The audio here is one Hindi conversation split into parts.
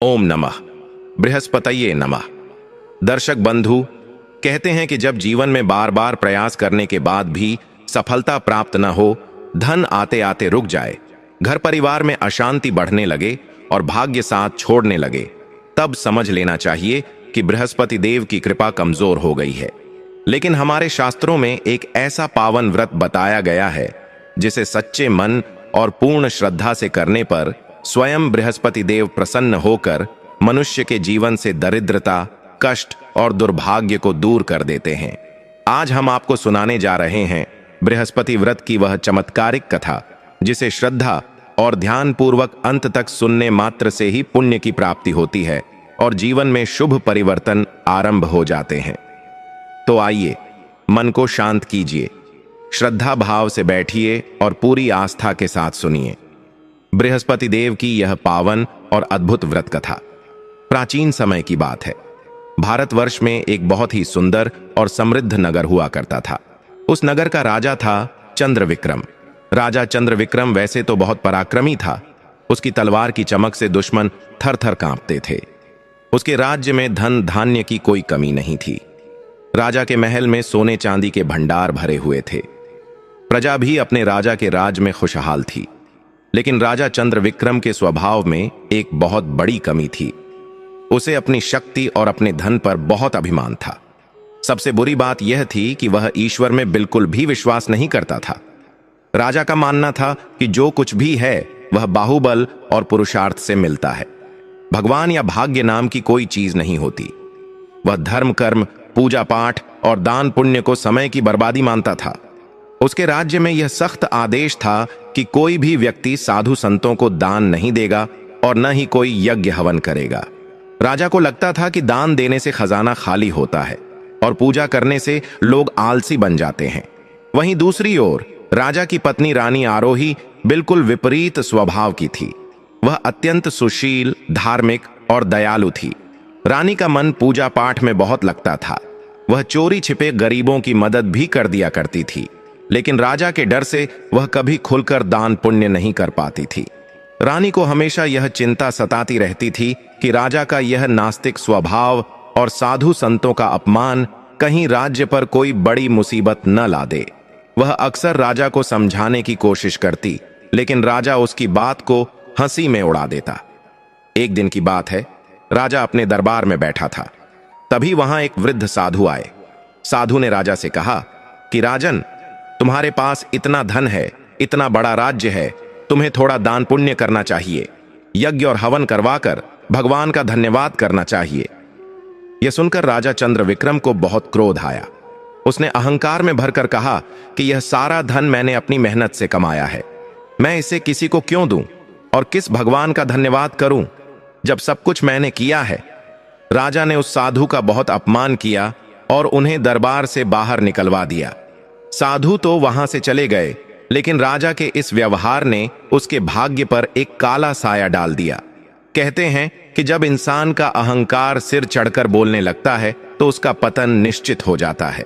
ओम नमः बृहस्पतये नमः। दर्शक बंधु, कहते हैं कि जब जीवन में बार बार प्रयास करने के बाद भी सफलता प्राप्त न हो, धन आते आते रुक जाए, घर परिवार में अशांति बढ़ने लगे और भाग्य साथ छोड़ने लगे, तब समझ लेना चाहिए कि बृहस्पति देव की कृपा कमजोर हो गई है। लेकिन हमारे शास्त्रों में एक ऐसा पावन व्रत बताया गया है जिसे सच्चे मन और पूर्ण श्रद्धा से करने पर स्वयं बृहस्पति देव प्रसन्न होकर मनुष्य के जीवन से दरिद्रता, कष्ट और दुर्भाग्य को दूर कर देते हैं। आज हम आपको सुनाने जा रहे हैं बृहस्पति व्रत की वह चमत्कारिक कथा जिसे श्रद्धा और ध्यान पूर्वक अंत तक सुनने मात्र से ही पुण्य की प्राप्ति होती है और जीवन में शुभ परिवर्तन आरंभ हो जाते हैं। तो आइए, मन को शांत कीजिए, श्रद्धा भाव से बैठिए और पूरी आस्था के साथ सुनिए बृहस्पति देव की यह पावन और अद्भुत व्रत कथा। प्राचीन समय की बात है। भारतवर्ष में एक बहुत ही सुंदर और समृद्ध नगर हुआ करता था। उस नगर का राजा था चंद्रविक्रम। राजा चंद्रविक्रम वैसे तो बहुत पराक्रमी था। उसकी तलवार की चमक से दुश्मन थर थर कांपते थे। उसके राज्य में धन धान्य की कोई कमी नहीं थी। राजा के महल में सोने चांदी के भंडार भरे हुए थे। प्रजा भी अपने राजा के राज में खुशहाल थी। लेकिन राजा चंद्रविक्रम के स्वभाव में एक बहुत बड़ी कमी थी। उसे अपनी शक्ति और अपने धन पर बहुत अभिमान था। सबसे बुरी बात यह थी कि वह ईश्वर में बिल्कुल भी विश्वास नहीं करता था। राजा का मानना था कि जो कुछ भी है वह बाहुबल और पुरुषार्थ से मिलता है। भगवान या भाग्य नाम की कोई चीज नहीं होती। वह धर्म, कर्म, पूजा पाठ और दान पुण्य को समय की बर्बादी मानता था। उसके राज्य में यह सख्त आदेश था कि कोई भी व्यक्ति साधु संतों को दान नहीं देगा और न ही कोई यज्ञ हवन करेगा। राजा को लगता था कि दान देने से खजाना खाली होता है और पूजा करने से लोग आलसी बन जाते हैं। वहीं दूसरी ओर राजा की पत्नी रानी आरोही बिल्कुल विपरीत स्वभाव की थी। वह अत्यंत सुशील, धार्मिक और दयालु थी। रानी का मन पूजा पाठ में बहुत लगता था। वह चोरी छिपे गरीबों की मदद भी कर दिया करती थी। लेकिन राजा के डर से वह कभी खुलकर दान पुण्य नहीं कर पाती थी। रानी को हमेशा यह चिंता सताती रहती थी कि राजा का यह नास्तिक स्वभाव और साधु संतों का अपमान कहीं राज्य पर कोई बड़ी मुसीबत न ला दे। वह अक्सर राजा को समझाने की कोशिश करती, लेकिन राजा उसकी बात को हंसी में उड़ा देता। एक दिन की बात है, राजा अपने दरबार में बैठा था। तभी वहां एक वृद्ध साधु आए। साधु ने राजा से कहा कि राजन, तुम्हारे पास इतना धन है, इतना बड़ा राज्य है, तुम्हें थोड़ा दान पुण्य करना चाहिए। यज्ञ और हवन करवाकर भगवान का धन्यवाद करना चाहिए। यह सुनकर राजा चंद्रविक्रम को बहुत क्रोध आया। उसने अहंकार में भरकर कहा कि यह सारा धन मैंने अपनी मेहनत से कमाया है। मैं इसे किसी को क्यों दूं और किस भगवान का धन्यवाद करूं जब सब कुछ मैंने किया है। राजा ने उस साधु का बहुत अपमान किया और उन्हें दरबार से बाहर निकलवा दिया। साधु तो वहां से चले गए, लेकिन राजा के इस व्यवहार ने उसके भाग्य पर एक काला साया डाल दिया। कहते हैं कि जब इंसान का अहंकार सिर चढ़कर बोलने लगता है तो उसका पतन निश्चित हो जाता है।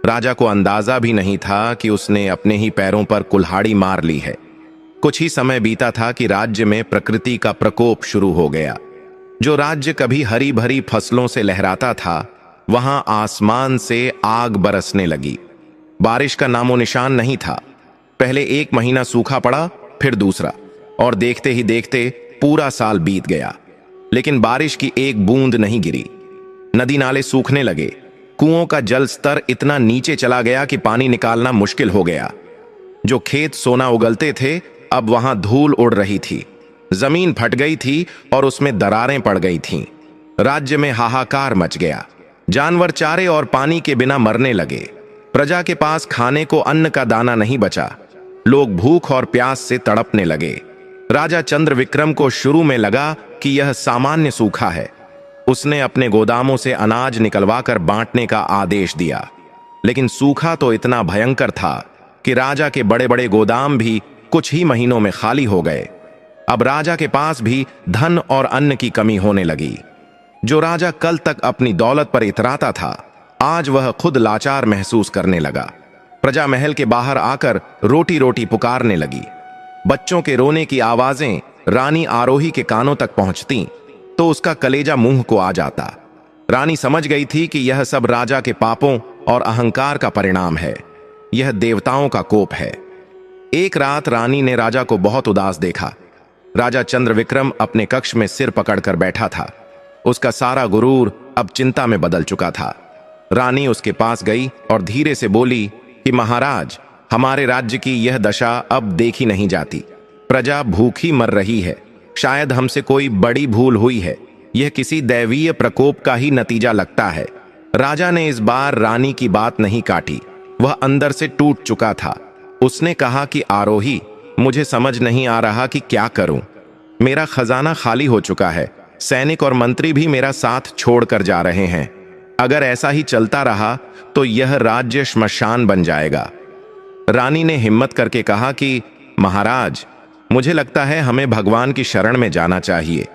राजा को अंदाजा भी नहीं था कि उसने अपने ही पैरों पर कुल्हाड़ी मार ली है। कुछ ही समय बीता था कि राज्य में प्रकृति का प्रकोप शुरू हो गया। जो राज्य कभी हरी भरी फसलों से लहराता था, वहां आसमान से आग बरसने लगी। बारिश का नामो निशान नहीं था। पहले एक महीना सूखा पड़ा, फिर दूसरा, और देखते ही देखते पूरा साल बीत गया, लेकिन बारिश की एक बूंद नहीं गिरी। नदी नाले सूखने लगे। कुओं का जल स्तर इतना नीचे चला गया कि पानी निकालना मुश्किल हो गया। जो खेत सोना उगलते थे, अब वहां धूल उड़ रही थी। जमीन फट गई थी और उसमें दरारें पड़ गई थीं। राज्य में हाहाकार मच गया। जानवर चारे और पानी के बिना मरने लगे। प्रजा के पास खाने को अन्न का दाना नहीं बचा। लोग भूख और प्यास से तड़पने लगे। राजा चंद्रविक्रम को शुरू में लगा कि यह सामान्य सूखा है। उसने अपने गोदामों से अनाज निकलवाकर बांटने का आदेश दिया, लेकिन सूखा तो इतना भयंकर था कि राजा के बड़े बड़े गोदाम भी कुछ ही महीनों में खाली हो गए। अब राजा के पास भी धन और अन्न की कमी होने लगी। जो राजा कल तक अपनी दौलत पर इतराता था, आज वह खुद लाचार महसूस करने लगा। प्रजा महल के बाहर आकर रोटी रोटी पुकारने लगी। बच्चों के रोने की आवाजें रानी आरोही के कानों तक पहुंचती। तो उसका कलेजा मुंह को आ जाता। रानी समझ गई थी कि यह सब राजा के पापों और अहंकार का परिणाम है। यह देवताओं का कोप है। एक रात रानी ने राजा को बहुत उदास देखा। राजा चंद्रविक्रम अपने कक्ष में सिर पकड़कर बैठा था। उसका सारा गुरूर अब चिंता में बदल चुका था। रानी उसके पास गई और धीरे से बोली कि महाराज, हमारे राज्य की यह दशा अब देखी नहीं जाती। प्रजा भूखी मर रही है। शायद हमसे कोई बड़ी भूल हुई है। यह किसी दैवीय प्रकोप का ही नतीजा लगता है। राजा ने इस बार रानी की बात नहीं काटी। वह अंदर से टूट चुका था। उसने कहा कि आरोही, मुझे समझ नहीं आ रहा कि क्या करूं। मेरा खजाना खाली हो चुका है। सैनिक और मंत्री भी मेरा साथ छोड़कर जा रहे हैं। अगर ऐसा ही चलता रहा तो यह राज्य श्मशान बन जाएगा। रानी ने हिम्मत करके कहा कि महाराज, मुझे लगता है हमें भगवान की शरण में जाना चाहिए।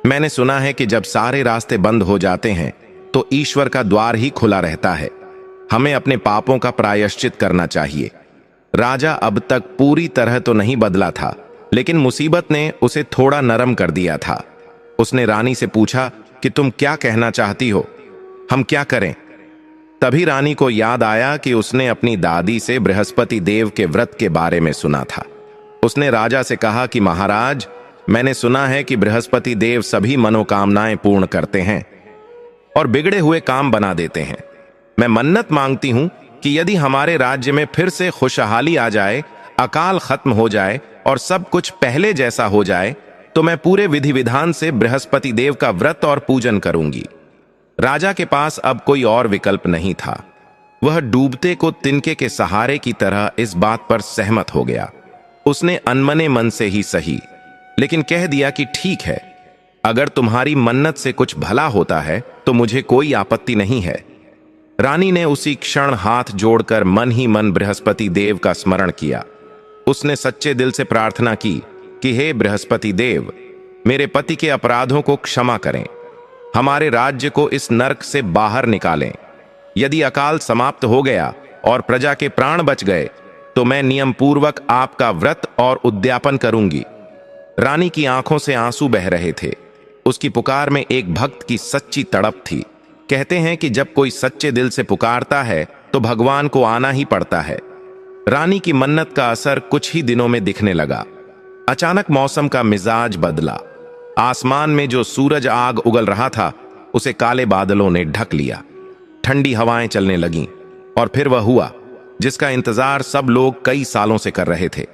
मैंने सुना है कि जब सारे रास्ते बंद हो जाते हैं तो ईश्वर का द्वार ही खुला रहता है। हमें अपने पापों का प्रायश्चित करना चाहिए। राजा अब तक पूरी तरह तो नहीं बदला था, लेकिन मुसीबत ने उसे थोड़ा नरम कर दिया था। उसने रानी से पूछा कि तुम क्या कहना चाहती हो? हम क्या करें? तभी रानी को याद आया कि उसने अपनी दादी से बृहस्पति देव के व्रत के बारे में सुना था। उसने राजा से कहा कि महाराज, मैंने सुना है कि बृहस्पति देव सभी मनोकामनाएं पूर्ण करते हैं और बिगड़े हुए काम बना देते हैं। मैं मन्नत मांगती हूं कि यदि हमारे राज्य में फिर से खुशहाली आ जाए, अकाल खत्म हो जाए और सब कुछ पहले जैसा हो जाए, तो मैं पूरे विधि विधान से बृहस्पति देव का व्रत और पूजन करूंगी। राजा के पास अब कोई और विकल्प नहीं था। वह डूबते को तिनके के सहारे की तरह इस बात पर सहमत हो गया। उसने अनमने मन से ही सही, लेकिन कह दिया कि ठीक है, अगर तुम्हारी मन्नत से कुछ भला होता है तो मुझे कोई आपत्ति नहीं है। रानी ने उसी क्षण हाथ जोड़कर मन ही मन बृहस्पति देव का स्मरण किया। उसने सच्चे दिल से प्रार्थना की कि हे बृहस्पति देव, मेरे पति के अपराधों को क्षमा करें, हमारे राज्य को इस नरक से बाहर निकालें। यदि अकाल समाप्त हो गया और प्रजा के प्राण बच गए तो मैं नियम पूर्वक आपका व्रत और उद्यापन करूंगी। रानी की आंखों से आंसू बह रहे थे। उसकी पुकार में एक भक्त की सच्ची तड़प थी। कहते हैं कि जब कोई सच्चे दिल से पुकारता है तो भगवान को आना ही पड़ता है। रानी की मन्नत का असर कुछ ही दिनों में दिखने लगा। अचानक मौसम का मिजाज बदला। आसमान में जो सूरज आग उगल रहा था, उसे काले बादलों ने ढक लिया। ठंडी हवाएं चलने लगीं और फिर वह हुआ जिसका इंतजार सब लोग कई सालों से कर रहे थे।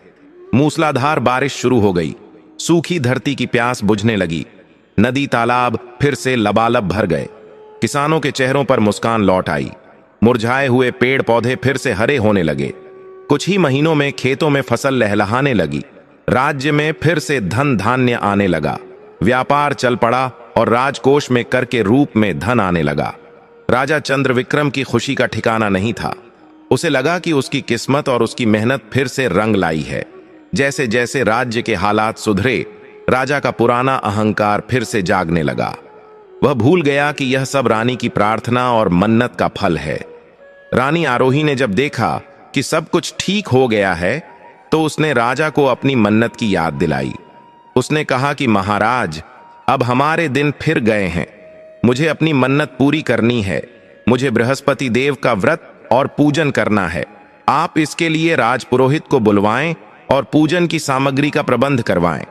मूसलाधार बारिश शुरू हो गई। सूखी धरती की प्यास बुझने लगी। नदी तालाब फिर से लबालब भर गए। किसानों के चेहरों पर मुस्कान लौट आई। मुरझाए हुए पेड़ पौधे फिर से हरे होने लगे। कुछ ही महीनों में खेतों में फसल लहलहाने लगी। राज्य में फिर से धन धान्य आने लगा। व्यापार चल पड़ा और राजकोष में कर के रूप में धन आने लगा। राजा चंद्रविक्रम की खुशी का ठिकाना नहीं था। उसे लगा कि उसकी किस्मत और उसकी मेहनत फिर से रंग लाई है। जैसे जैसे राज्य के हालात सुधरे, राजा का पुराना अहंकार फिर से जागने लगा। वह भूल गया कि यह सब रानी की प्रार्थना और मन्नत का फल है। रानी आरोही ने जब देखा कि सब कुछ ठीक हो गया है, तो उसने राजा को अपनी मन्नत की याद दिलाई। उसने कहा कि महाराज, अब हमारे दिन फिर गए हैं। मुझे अपनी मन्नत पूरी करनी है। मुझे बृहस्पति देव का व्रत और पूजन करना है। आप इसके लिए राजपुरोहित को बुलवाएं और पूजन की सामग्री का प्रबंध करवाएं।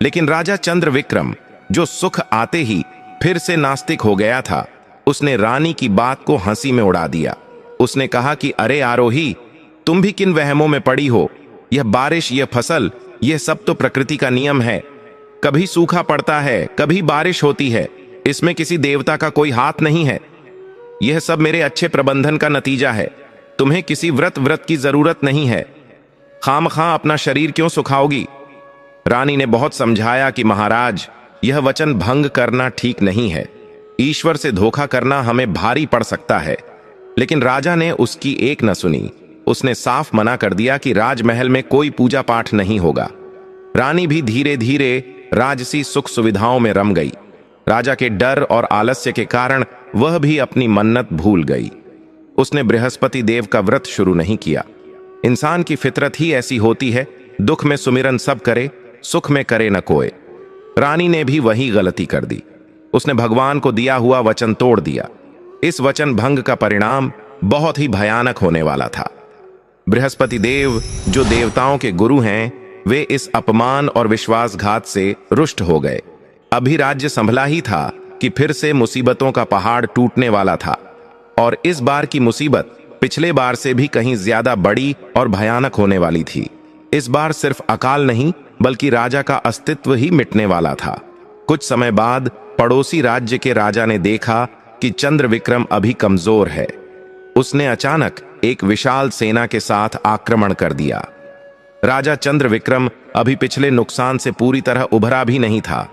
लेकिन राजा चंद्रविक्रम, जो सुख आते ही फिर से नास्तिक हो गया था, उसने रानी की बात को हंसी में उड़ा दिया। उसने कहा कि अरे आरोही, तुम भी किन वहमों में पड़ी हो? यह बारिश, यह फसल, यह सब तो प्रकृति का नियम है। कभी सूखा पड़ता है, कभी बारिश होती है। इसमें किसी देवता का कोई हाथ नहीं है। यह सब मेरे अच्छे प्रबंधन का नतीजा है। तुम्हें किसी व्रत की जरूरत नहीं है। खामखा अपना शरीर क्यों सुखाओगी? रानी ने बहुत समझाया कि महाराज, यह वचन भंग करना ठीक नहीं है। ईश्वर से धोखा करना हमें भारी पड़ सकता है। लेकिन राजा ने उसकी एक न सुनी। उसने साफ मना कर दिया कि राजमहल में कोई पूजा पाठ नहीं होगा। रानी भी धीरे धीरे राजसी सुख सुविधाओं में रम गई। राजा के डर और आलस्य के कारण वह भी अपनी मन्नत भूल गई। उसने बृहस्पति देव का व्रत शुरू नहीं किया। इंसान की फितरत ही ऐसी होती है, दुख में सुमिरन सब करे, सुख में करे न कोय। रानी ने भी वही गलती कर दी। उसने भगवान को दिया हुआ वचन तोड़ दिया। इस वचन भंग का परिणाम बहुत ही भयानक होने वाला था। बृहस्पति देव, जो देवताओं के गुरु हैं, वे इस अपमान और विश्वासघात से रुष्ट हो गए। अभी राज्य संभला ही था कि फिर से मुसीबतों का पहाड़ टूटने वाला था, और इस बार की मुसीबत पिछले बार से भी कहीं ज्यादा बड़ी और भयानक होने वाली थी। इस बार सिर्फ अकाल नहीं, बल्कि राजा का अस्तित्व ही मिटने वाला था। कुछ समय बाद पड़ोसी राज्य के राजा ने देखा कि चंद्रविक्रम अभी कमजोर है। उसने अचानक एक विशाल सेना के साथ आक्रमण कर दिया। राजा चंद्रविक्रम अभी पिछले नुकसान से पूरी तरह उभरा भी नहीं था।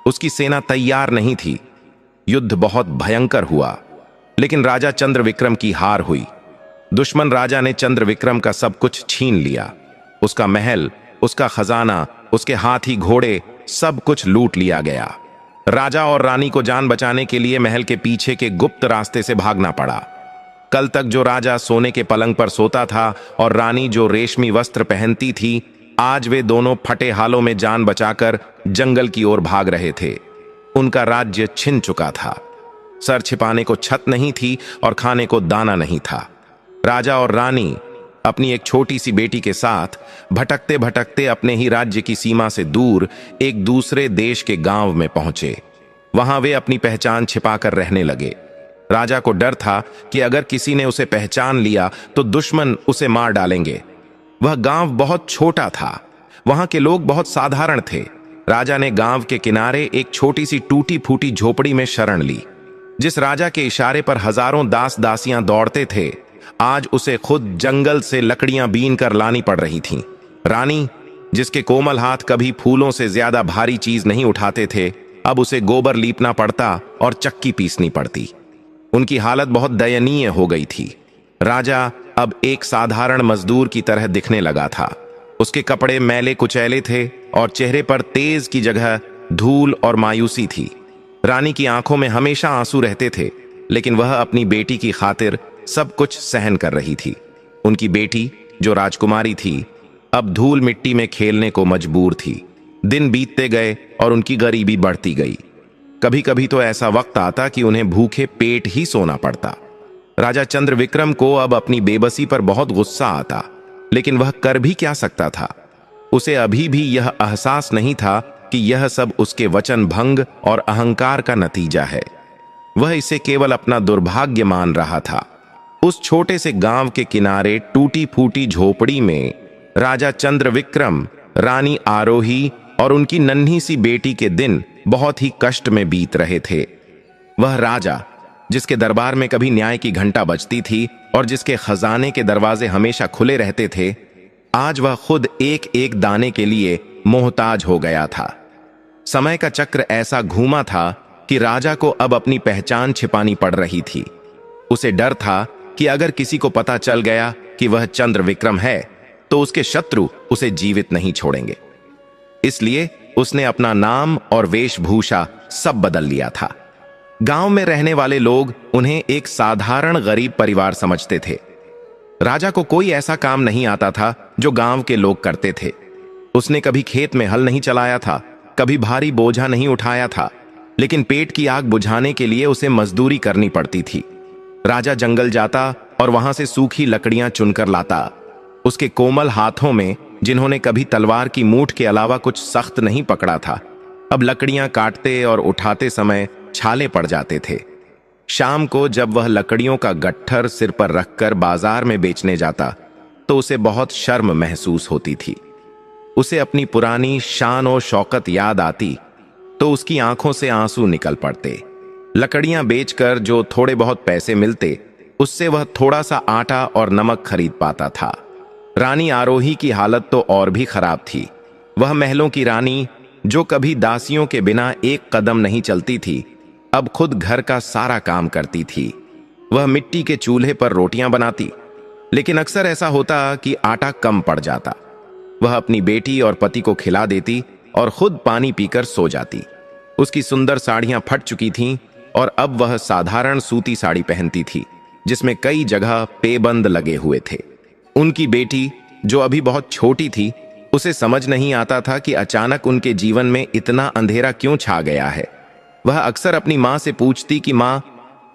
उसकी सेना तैयार नहीं थी। युद्ध बहुत भयंकर हुआ, लेकिन राजा चंद्रविक्रम की हार हुई। दुश्मन राजा ने चंद्रविक्रम का सब कुछ छीन लिया। उसका महल, उसका खजाना, उसके हाथी घोड़े, सब कुछ लूट लिया गया। राजा और रानी को जान बचाने के लिए महल के पीछे के गुप्त रास्ते से भागना पड़ा। कल तक जो राजा सोने के पलंग पर सोता था और रानी जो रेशमी वस्त्र पहनती थी, आज वे दोनों फटे हालों में जान बचाकर जंगल की ओर भाग रहे थे। उनका राज्य छिन चुका था। सर छिपाने को छत नहीं थी और खाने को दाना नहीं था। राजा और रानी अपनी एक छोटी सी बेटी के साथ भटकते भटकते अपने ही राज्य की सीमा से दूर एक दूसरे देश के गांव में पहुंचे। वहां वे अपनी पहचान छिपाकर रहने लगे। राजा को डर था कि अगर किसी ने उसे पहचान लिया तो दुश्मन उसे मार डालेंगे। वह गांव बहुत छोटा था। वहां के लोग बहुत साधारण थे। राजा ने गांव के किनारे एक छोटी सी टूटी फूटी झोपड़ी में शरण ली। जिस राजा के इशारे पर हजारों दास दासियां दौड़ते थे, आज उसे खुद जंगल से लकड़ियां बीन कर लानी पड़ रही थीं। रानी, जिसके कोमल हाथ कभी फूलों से ज्यादा भारी चीज नहीं उठाते थे, अब उसे गोबर लीपना पड़ता और चक्की पीसनी पड़ती। उनकी हालत बहुत दयनीय हो गई थी। राजा अब एक साधारण मजदूर की तरह दिखने लगा था। उसके कपड़े मैले कुचैले थे और चेहरे पर तेज की जगह धूल और मायूसी थी। रानी की आंखों में हमेशा आंसू रहते थे, लेकिन वह अपनी बेटी की खातिर सब कुछ सहन कर रही थी। उनकी बेटी, जो राजकुमारी थी, अब धूल मिट्टी में खेलने को मजबूर थी। दिन बीतते गए और उनकी गरीबी बढ़ती गई। कभी कभी तो ऐसा वक्त आता कि उन्हें भूखे पेट ही सोना पड़ता। राजा चंद्रविक्रम को अब अपनी बेबसी पर बहुत गुस्सा आता, लेकिन वह कर भी क्या सकता था। उसे अभी भी यह एहसास नहीं था कि यह सब उसके वचन भंग और अहंकार का नतीजा है। वह इसे केवल अपना दुर्भाग्य मान रहा था। उस छोटे से गांव के किनारे टूटी फूटी झोपड़ी में राजा चंद्रविक्रम, रानी आरोही और उनकी नन्ही सी बेटी के दिन बहुत ही कष्ट में बीत रहे थे। वह राजा, जिसके दरबार में कभी न्याय की घंटा बजती थी और जिसके खजाने के दरवाजे हमेशा खुले रहते थे, आज वह खुद एक एक दाने के लिए मोहताज हो गया था। समय का चक्र ऐसा घूमा था कि राजा को अब अपनी पहचान छिपानी पड़ रही थी। उसे डर था कि अगर किसी को पता चल गया कि वह चंद्रविक्रम है, तो उसके शत्रु उसे जीवित नहीं छोड़ेंगे। इसलिए उसने अपना नाम और वेशभूषा सब बदल लिया था। गांव में रहने वाले लोग उन्हें एक साधारण गरीब परिवार समझते थे। राजा को कोई ऐसा काम नहीं आता था जो गांव के लोग करते थे। उसने कभी खेत में हल नहीं चलाया था, कभी भारी बोझा नहीं उठाया था, लेकिन पेट की आग बुझाने के लिए उसे मजदूरी करनी पड़ती थी। राजा जंगल जाता और वहां से सूखी लकड़ियां चुनकर लाता। उसके कोमल हाथों में, जिन्होंने कभी तलवार की मूठ के अलावा कुछ सख्त नहीं पकड़ा था, अब लकड़ियां काटते और उठाते समय छाले पड़ जाते थे। शाम को जब वह लकड़ियों का गट्ठर सिर पर रखकर बाजार में बेचने जाता, तो उसे बहुत शर्म महसूस होती थी। उसे अपनी पुरानी शान और शौकत याद आती तो उसकी आंखों से आंसू निकल पड़ते। लकड़ियां बेचकर जो थोड़े बहुत पैसे मिलते, उससे वह थोड़ा सा आटा और नमक खरीद पाता था। रानी आरोही की हालत तो और भी खराब थी। वह महलों की रानी, जो कभी दासियों के बिना एक कदम नहीं चलती थी, अब खुद घर का सारा काम करती थी। वह मिट्टी के चूल्हे पर रोटियां बनाती, लेकिन अक्सर ऐसा होता कि आटा कम पड़ जाता। वह अपनी बेटी और पति को खिला देती और खुद पानी पीकर सो जाती। उसकी सुंदर साड़ियां फट चुकी थीं और अब वह साधारण सूती साड़ी पहनती थी, जिसमें कई जगह पेबंद लगे हुए थे। उनकी बेटी, जो अभी बहुत छोटी थी, उसे समझ नहीं आता था कि अचानक उनके जीवन में इतना अंधेरा क्यों छा गया है। वह अक्सर अपनी माँ से पूछती कि माँ,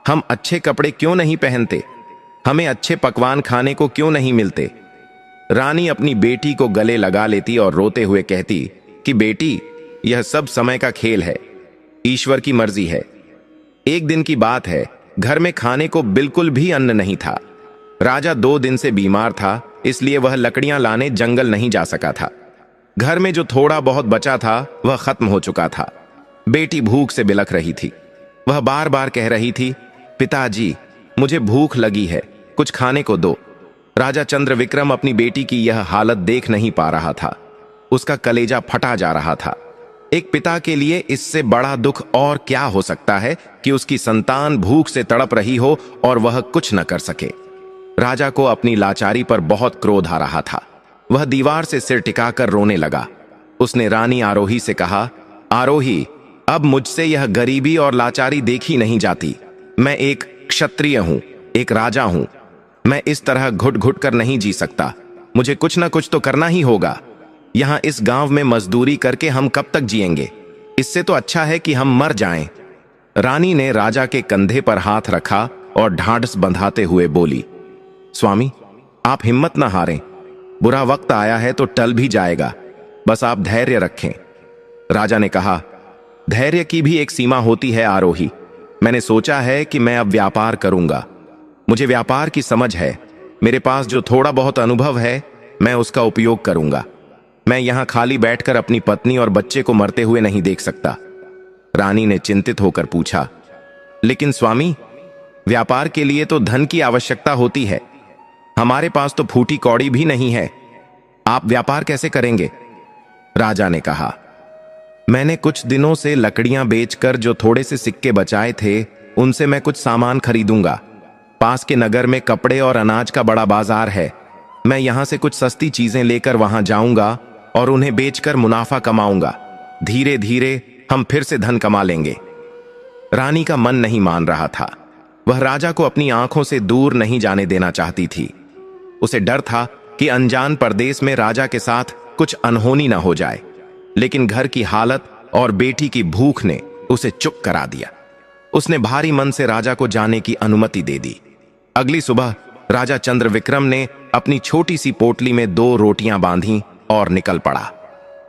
हम अच्छे कपड़े क्यों नहीं पहनते, हमें अच्छे पकवान खाने को क्यों नहीं मिलते। रानी अपनी बेटी को गले लगा लेती और रोते हुए कहती कि बेटी, यह सब समय का खेल है, ईश्वर की मर्जी है। एक दिन की बात है, घर में खाने को बिल्कुल भी अन्न नहीं था। राजा 2 दिन से बीमार था, इसलिए वह लकड़ियां लाने जंगल नहीं जा सका था। घर में जो थोड़ा बहुत बचा था वह खत्म हो चुका था। बेटी भूख से बिलख रही थी। वह बार बार कह रही थी, पिताजी, मुझे भूख लगी है, कुछ खाने को दो। राजा चंद्रविक्रम अपनी बेटी की यह हालत देख नहीं पा रहा था। उसका कलेजा फटा जा रहा था। एक पिता के लिए इससे बड़ा दुख और क्या हो सकता है कि उसकी संतान भूख से तड़प रही हो और वह कुछ न कर सके। राजा को अपनी लाचारी पर बहुत क्रोध आ रहा था। वह दीवार से सिर टिकाकर रोने लगा। उसने रानी आरोही से कहा, आरोही, अब मुझसे यह गरीबी और लाचारी देखी नहीं जाती। मैं एक क्षत्रिय हूं, एक राजा हूं। मैं इस तरह घुट घुट कर नहीं जी सकता। मुझे कुछ ना कुछ तो करना ही होगा। यहां इस गांव में मजदूरी करके हम कब तक जिएंगे? इससे तो अच्छा है कि हम मर जाएं। रानी ने राजा के कंधे पर हाथ रखा और ढाढ़स बंधाते हुए बोली, स्वामी, आप हिम्मत ना हारें। बुरा वक्त आया है तो टल भी जाएगा, बस आप धैर्य रखें। राजा ने कहा, धैर्य की भी एक सीमा होती है आरोही। मैंने सोचा है कि मैं अब व्यापार करूंगा। मुझे व्यापार की समझ है। मेरे पास जो थोड़ा बहुत अनुभव है मैं उसका उपयोग करूंगा। मैं यहां खाली बैठकर अपनी पत्नी और बच्चे को मरते हुए नहीं देख सकता। रानी ने चिंतित होकर पूछा, लेकिन स्वामी, व्यापार के लिए तो धन की आवश्यकता होती है। हमारे पास तो फूटी कौड़ी भी नहीं है। आप व्यापार कैसे करेंगे? राजा ने कहा, मैंने कुछ दिनों से लकड़ियां बेचकर जो थोड़े से सिक्के बचाए थे उनसे मैं कुछ सामान खरीदूंगा। पास के नगर में कपड़े और अनाज का बड़ा बाजार है। मैं यहां से कुछ सस्ती चीजें लेकर वहां जाऊंगा और उन्हें बेचकर मुनाफा कमाऊंगा। धीरे धीरे हम फिर से धन कमा लेंगे। रानी का मन नहीं मान रहा था। वह राजा को अपनी आंखों से दूर नहीं जाने देना चाहती थी। उसे डर था कि अनजान परदेश में राजा के साथ कुछ अनहोनी न हो जाए। लेकिन घर की हालत और बेटी की भूख ने उसे चुप करा दिया। उसने भारी मन से राजा को जाने की अनुमति दे दी। अगली सुबह राजा चंद्रविक्रम ने अपनी छोटी सी पोटली में 2 रोटियां बांधी और निकल पड़ा।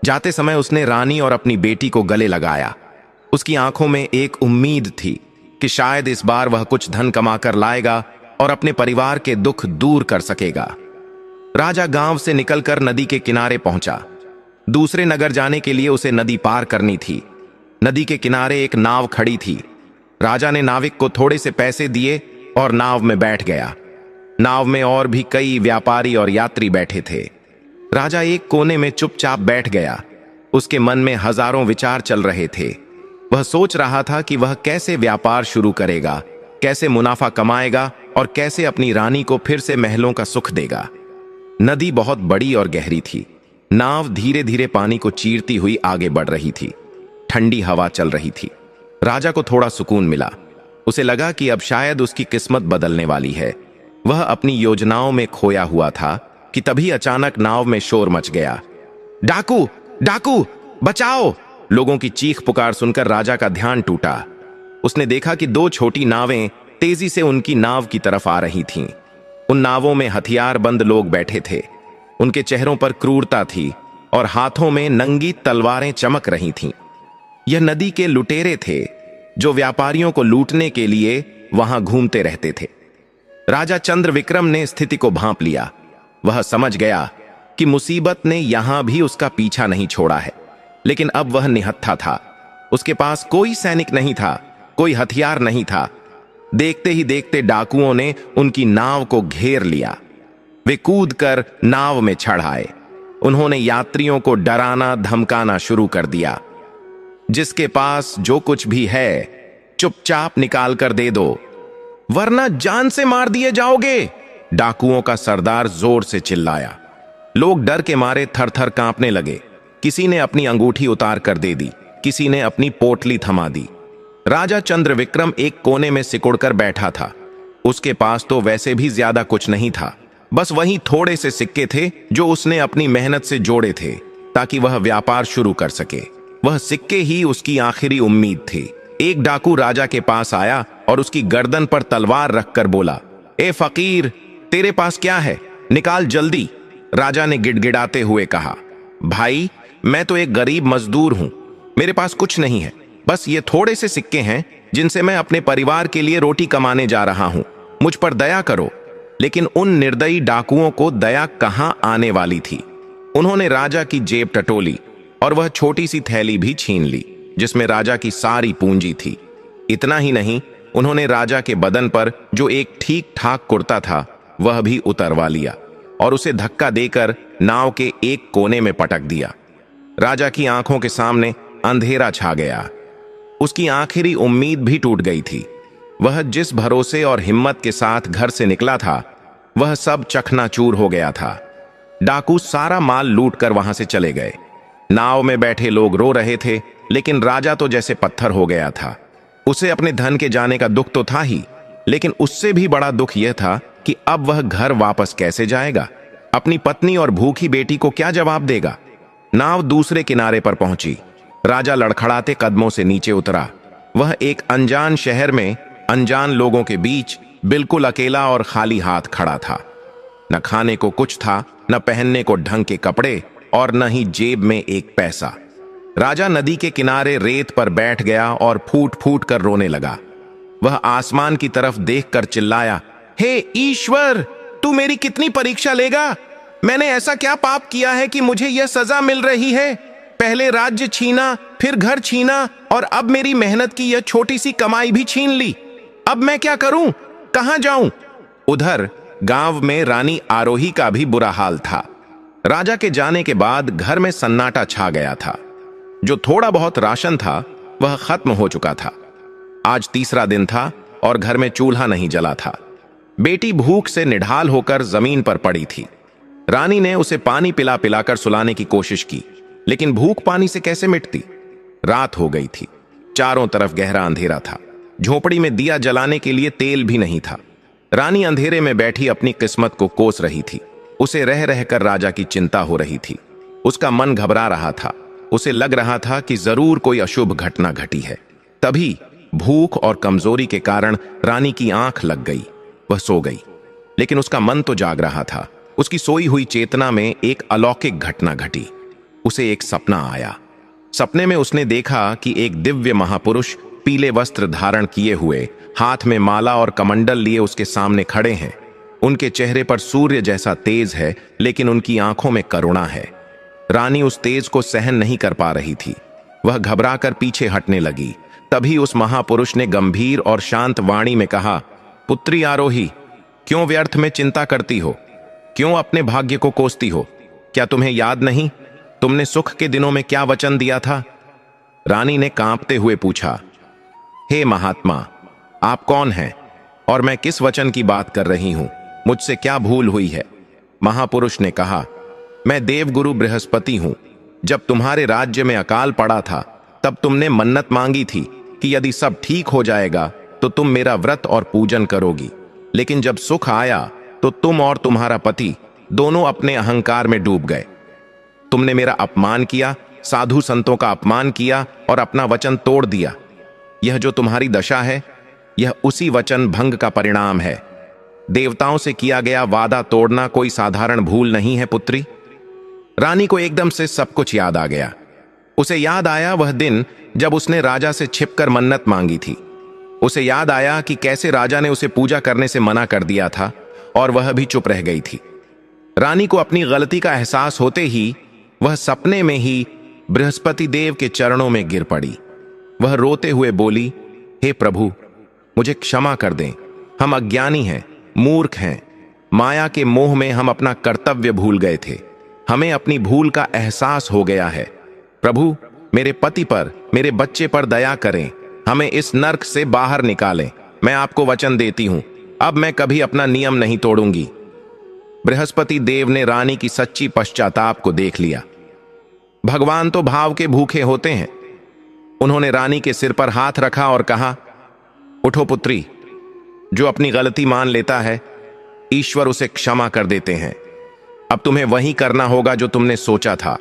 जाते समय उसने रानी और अपनी बेटी को गले लगाया। उसकी आंखों में एक उम्मीद थी कि शायद इस बार वह कुछ धन कमाकर लाएगा और अपने परिवार के दुख दूर कर सकेगा। राजा गांव से निकलकर नदी के किनारे पहुंचा। दूसरे नगर जाने के लिए उसे नदी पार करनी थी। नदी के किनारे एक नाव खड़ी थी। राजा ने नाविक को थोड़े से पैसे दिए और नाव में बैठ गया। नाव में और भी कई व्यापारी और यात्री बैठे थे। राजा एक कोने में चुपचाप बैठ गया। उसके मन में हजारों विचार चल रहे थे। वह सोच रहा था कि वह कैसे व्यापार शुरू करेगा, कैसे मुनाफा कमाएगा और कैसे अपनी रानी को फिर से महलों का सुख देगा। नदी बहुत बड़ी और गहरी थी। नाव धीरे धीरे पानी को चीरती हुई आगे बढ़ रही थी। ठंडी हवा चल रही थी। राजा को थोड़ा सुकून मिला। उसे लगा कि अब शायद उसकी किस्मत बदलने वाली है। वह अपनी योजनाओं में खोया हुआ था कि तभी अचानक नाव में शोर मच गया। डाकू, डाकू, बचाओ! लोगों की चीख पुकार सुनकर राजा का ध्यान टूटा। उसने देखा कि 2 छोटी नावें तेजी से उनकी नाव की तरफ आ रही थीं। उन नावों में हथियारबंद लोग बैठे थे। उनके चेहरों पर क्रूरता थी और हाथों में नंगी तलवारें चमक रही थीं। यह नदी के लुटेरे थे जो व्यापारियों को लूटने के लिए वहां घूमते रहते थे। राजा चंद्रविक्रम ने स्थिति को भांप लिया। वह समझ गया कि मुसीबत ने यहां भी उसका पीछा नहीं छोड़ा है। लेकिन अब वह निहत्था था। उसके पास कोई सैनिक नहीं था, कोई हथियार नहीं था। देखते ही देखते डाकुओं ने उनकी नाव को घेर लिया। वे कूदकर नाव में चढ़ आए। उन्होंने यात्रियों को डराना धमकाना शुरू कर दिया। जिसके पास जो कुछ भी है चुपचाप निकाल कर दे दो, वरना जान से मार दिए जाओगे। डाकुओं का सरदार जोर से चिल्लाया। लोग डर के मारे थर थर कांपने लगे। किसी ने अपनी अंगूठी उतार कर दे दी, किसी ने अपनी पोटली थमा दी। राजा चंद्रविक्रम एक कोने में सिकुड़कर बैठा था। उसके पास तो वैसे भी ज्यादा कुछ नहीं था, बस वही थोड़े से सिक्के थे जो उसने अपनी मेहनत से जोड़े थे ताकि वह व्यापार शुरू कर सके। वह सिक्के ही उसकी आखिरी उम्मीद थी। एक डाकू राजा के पास आया और उसकी गर्दन पर तलवार रखकर बोला, ए फकीर, तेरे पास क्या है, निकाल जल्दी। राजा ने गिड़गिड़ाते हुए कहा, भाई, मैं तो एक गरीब मजदूर हूं, मेरे पास कुछ नहीं है, बस ये थोड़े से सिक्के हैं जिनसे मैं अपने परिवार के लिए रोटी कमाने जा रहा हूं, मुझ पर दया करो। लेकिन उन निर्दयी डाकुओं को दया कहां आने वाली थी। उन्होंने राजा की जेब टटोली और वह छोटी सी थैली भी छीन ली जिसमें राजा की सारी पूंजी थी। इतना ही नहीं, उन्होंने राजा के बदन पर जो एक ठीक ठाक कुर्ता था वह भी उतरवा लिया और उसे धक्का देकर नाव के एक कोने में पटक दिया। राजा की आंखों के सामने अंधेरा छा गया। उसकी आखिरी उम्मीद भी टूट गई थी। वह जिस भरोसे और हिम्मत के साथ घर से निकला था वह सब चकनाचूर हो गया था। डाकू सारा माल लूटकर वहां से चले गए। नाव में बैठे लोग रो रहे थे, लेकिन राजा तो जैसे पत्थर हो गया था। उसे अपने धन के जाने का दुख तो था ही, लेकिन उससे भी बड़ा दुख यह था कि अब वह घर वापस कैसे जाएगा, अपनी पत्नी और भूखी बेटी को क्या जवाब देगा। नाव दूसरे किनारे पर पहुंची। राजा लड़खड़ाते कदमों से नीचे उतरा। वह एक अनजान शहर में अनजान लोगों के बीच बिल्कुल अकेला और खाली हाथ खड़ा था। न खाने को कुछ था, न पहनने को ढंग के कपड़े और न ही जेब में एक पैसा। राजा नदी के किनारे रेत पर बैठ गया और फूट फूट कर रोने लगा। वह आसमान की तरफ देखकर चिल्लाया, हे ईश्वर, तू मेरी कितनी परीक्षा लेगा? मैंने ऐसा क्या पाप किया है कि मुझे यह सजा मिल रही है? पहले राज्य छीना, फिर घर छीना और अब मेरी मेहनत की यह छोटी सी कमाई भी छीन ली। अब मैं क्या करूं? कहां जाऊं? उधर गांव में रानी आरोही का भी बुरा हाल था। राजा के जाने के बाद घर में सन्नाटा छा गया था। जो थोड़ा बहुत राशन था वह खत्म हो चुका था। आज तीसरा दिन था और घर में चूल्हा नहीं जला था। बेटी भूख से निढाल होकर जमीन पर पड़ी थी। रानी ने उसे पानी पिला पिलाकर सुलाने की कोशिश की, लेकिन भूख पानी से कैसे मिटती। रात हो गई थी। चारों तरफ गहरा अंधेरा था। झोपड़ी में दिया जलाने के लिए तेल भी नहीं था। रानी अंधेरे में बैठी अपनी किस्मत को कोस रही थी। उसे रह रहकर राजा की चिंता हो रही थी। उसका मन घबरा रहा था। उसे लग रहा था कि जरूर कोई अशुभ घटना घटी है। तभी भूख और कमजोरी के कारण रानी की आंख लग गई। वह सो गई, लेकिन उसका मन तो जाग रहा था। उसकी सोई हुई चेतना में एक अलौकिक घटना घटी। उसे एक सपना आया। सपने में उसने देखा कि एक दिव्य महापुरुष पीले वस्त्र धारण किए हुए, हाथ में माला और कमंडल लिए उसके सामने खड़े हैं। उनके चेहरे पर सूर्य जैसा तेज है, लेकिन उनकी आंखों में करुणा है। रानी उस तेज को सहन नहीं कर पा रही थी। वह घबराकर पीछे हटने लगी। तभी उस महापुरुष ने गंभीर और शांत वाणी में कहा, पुत्री आरोही, क्यों व्यर्थ में चिंता करती हो? क्यों अपने भाग्य को कोसती हो? क्या तुम्हें याद नहीं, तुमने सुख के दिनों में क्या वचन दिया था? रानी ने कांपते हुए पूछा, हे महात्मा, आप कौन हैं और मैं किस वचन की बात कर रही हूं? मुझसे क्या भूल हुई है? महापुरुष ने कहा, मैं देवगुरु बृहस्पति हूं। जब तुम्हारे राज्य में अकाल पड़ा था तब तुमने मन्नत मांगी थी कि यदि सब ठीक हो जाएगा तो तुम मेरा व्रत और पूजन करोगी। लेकिन जब सुख आया तो तुम और तुम्हारा पति दोनों अपने अहंकार में डूब गए। तुमने मेरा अपमान किया, साधु संतों का अपमान किया और अपना वचन तोड़ दिया। यह जो तुम्हारी दशा है, यह उसी वचन भंग का परिणाम है। देवताओं से किया गया वादा तोड़ना कोई साधारण भूल नहीं है पुत्री। रानी को एकदम से सब कुछ याद आ गया। उसे याद आया वह दिन जब उसने राजा से छिपकर मन्नत मांगी थी। उसे याद आया कि कैसे राजा ने उसे पूजा करने से मना कर दिया था और वह भी चुप रह गई थी। रानी को अपनी गलती का एहसास होते ही वह सपने में ही बृहस्पति देव के चरणों में गिर पड़ी। वह रोते हुए बोली, हे प्रभु, मुझे क्षमा कर दें। हम अज्ञानी हैं, मूर्ख हैं। माया के मोह में हम अपना कर्तव्य भूल गए थे। हमें अपनी भूल का एहसास हो गया है। प्रभु, मेरे पति पर, मेरे बच्चे पर दया करें। हमें इस नर्क से बाहर निकालें। मैं आपको वचन देती हूं, अब मैं कभी अपना नियम नहीं तोड़ूंगी। बृहस्पति देव ने रानी की सच्ची पश्चाताप को देख लिया। भगवान तो भाव के भूखे होते हैं। उन्होंने रानी के सिर पर हाथ रखा और कहा, उठो पुत्री। जो अपनी गलती मान लेता है, ईश्वर उसे क्षमा कर देते हैं। अब तुम्हें वही करना होगा जो तुमने सोचा था।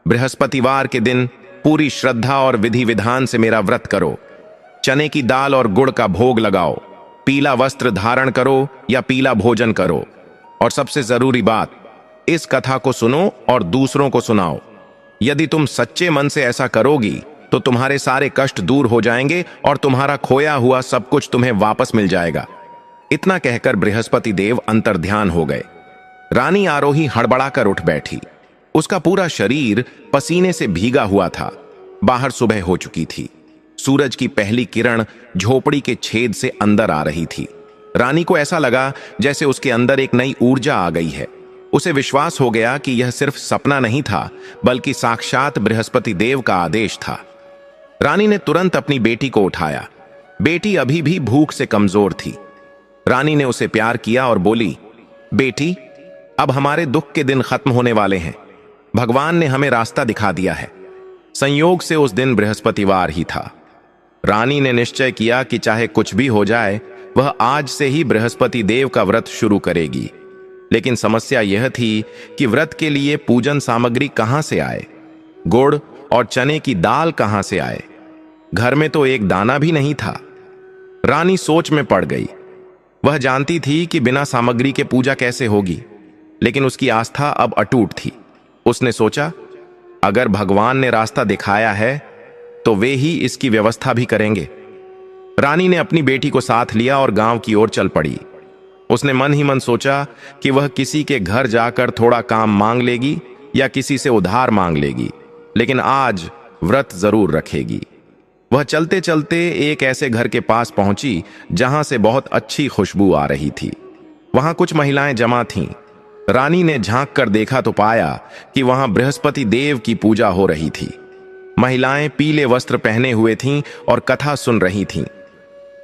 बृहस्पतिवार के दिन पूरी श्रद्धा और विधि विधान से मेरा व्रत करो। चने की दाल और गुड़ का भोग लगाओ, पीला वस्त्र धारण करो या पीला भोजन करो, और सबसे जरूरी बात, इस कथा को सुनो और दूसरों को सुनाओ। यदि तुम सच्चे मन से ऐसा करोगी तो तुम्हारे सारे कष्ट दूर हो जाएंगे और तुम्हारा खोया हुआ सब कुछ तुम्हें वापस मिल जाएगा। इतना कहकर बृहस्पति देव अंतर्ध्यान हो गए। रानी आरोही हड़बड़ाकर उठ बैठी। उसका पूरा शरीर पसीने से भीगा हुआ था। बाहर सुबह हो चुकी थी। सूरज की पहली किरण झोपड़ी के छेद से अंदर आ रही थी। रानी को ऐसा लगा जैसे उसके अंदर एक नई ऊर्जा आ गई है। उसे विश्वास हो गया कि यह सिर्फ सपना नहीं था, बल्कि साक्षात बृहस्पति देव का आदेश था। रानी ने तुरंत अपनी बेटी को उठाया। बेटी अभी भी भूख से कमजोर थी। रानी ने उसे प्यार किया और बोली, बेटी, अब हमारे दुख के दिन खत्म होने वाले हैं। भगवान ने हमें रास्ता दिखा दिया है। संयोग से उस दिन बृहस्पतिवार ही था। रानी ने निश्चय किया कि चाहे कुछ भी हो जाए, वह आज से ही बृहस्पति देव का व्रत शुरू करेगी। लेकिन समस्या यह थी कि व्रत के लिए पूजन सामग्री कहां से आए, गुड़ और चने की दाल कहां से आए। घर में तो एक दाना भी नहीं था। रानी सोच में पड़ गई। वह जानती थी कि बिना सामग्री के पूजा कैसे होगी, लेकिन उसकी आस्था अब अटूट थी। उसने सोचा, अगर भगवान ने रास्ता दिखाया है तो वे ही इसकी व्यवस्था भी करेंगे। रानी ने अपनी बेटी को साथ लिया और गांव की ओर चल पड़ी। उसने मन ही मन सोचा कि वह किसी के घर जाकर थोड़ा काम मांग लेगी या किसी से उधार मांग लेगी, लेकिन आज व्रत जरूर रखेगी। वह चलते चलते एक ऐसे घर के पास पहुंची जहां से बहुत अच्छी खुशबू आ रही थी। वहां कुछ महिलाएं जमा थीं। रानी ने झांक कर देखा तो पाया कि वहां बृहस्पति देव की पूजा हो रही थी। महिलाएं पीले वस्त्र पहने हुए थीं और कथा सुन रही थीं।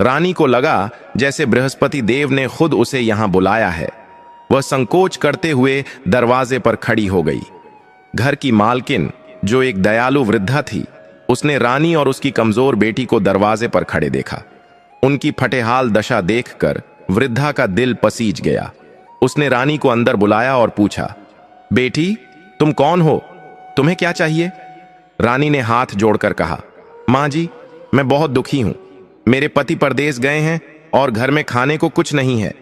रानी को लगा जैसे बृहस्पति देव ने खुद उसे यहां बुलाया है। वह संकोच करते हुए दरवाजे पर खड़ी हो गई। घर की मालकिन, जो एक दयालु वृद्धा थी, उसने रानी और उसकी कमजोर बेटी को दरवाजे पर खड़े देखा। उनकी फटेहाल दशा देखकर वृद्धा का दिल पसीज गया। उसने रानी को अंदर बुलाया और पूछा, बेटी, तुम कौन हो? तुम्हें क्या चाहिए? रानी ने हाथ जोड़कर कहा, मां जी, मैं बहुत दुखी हूं। मेरे पति परदेश गए हैं और घर में खाने को कुछ नहीं है।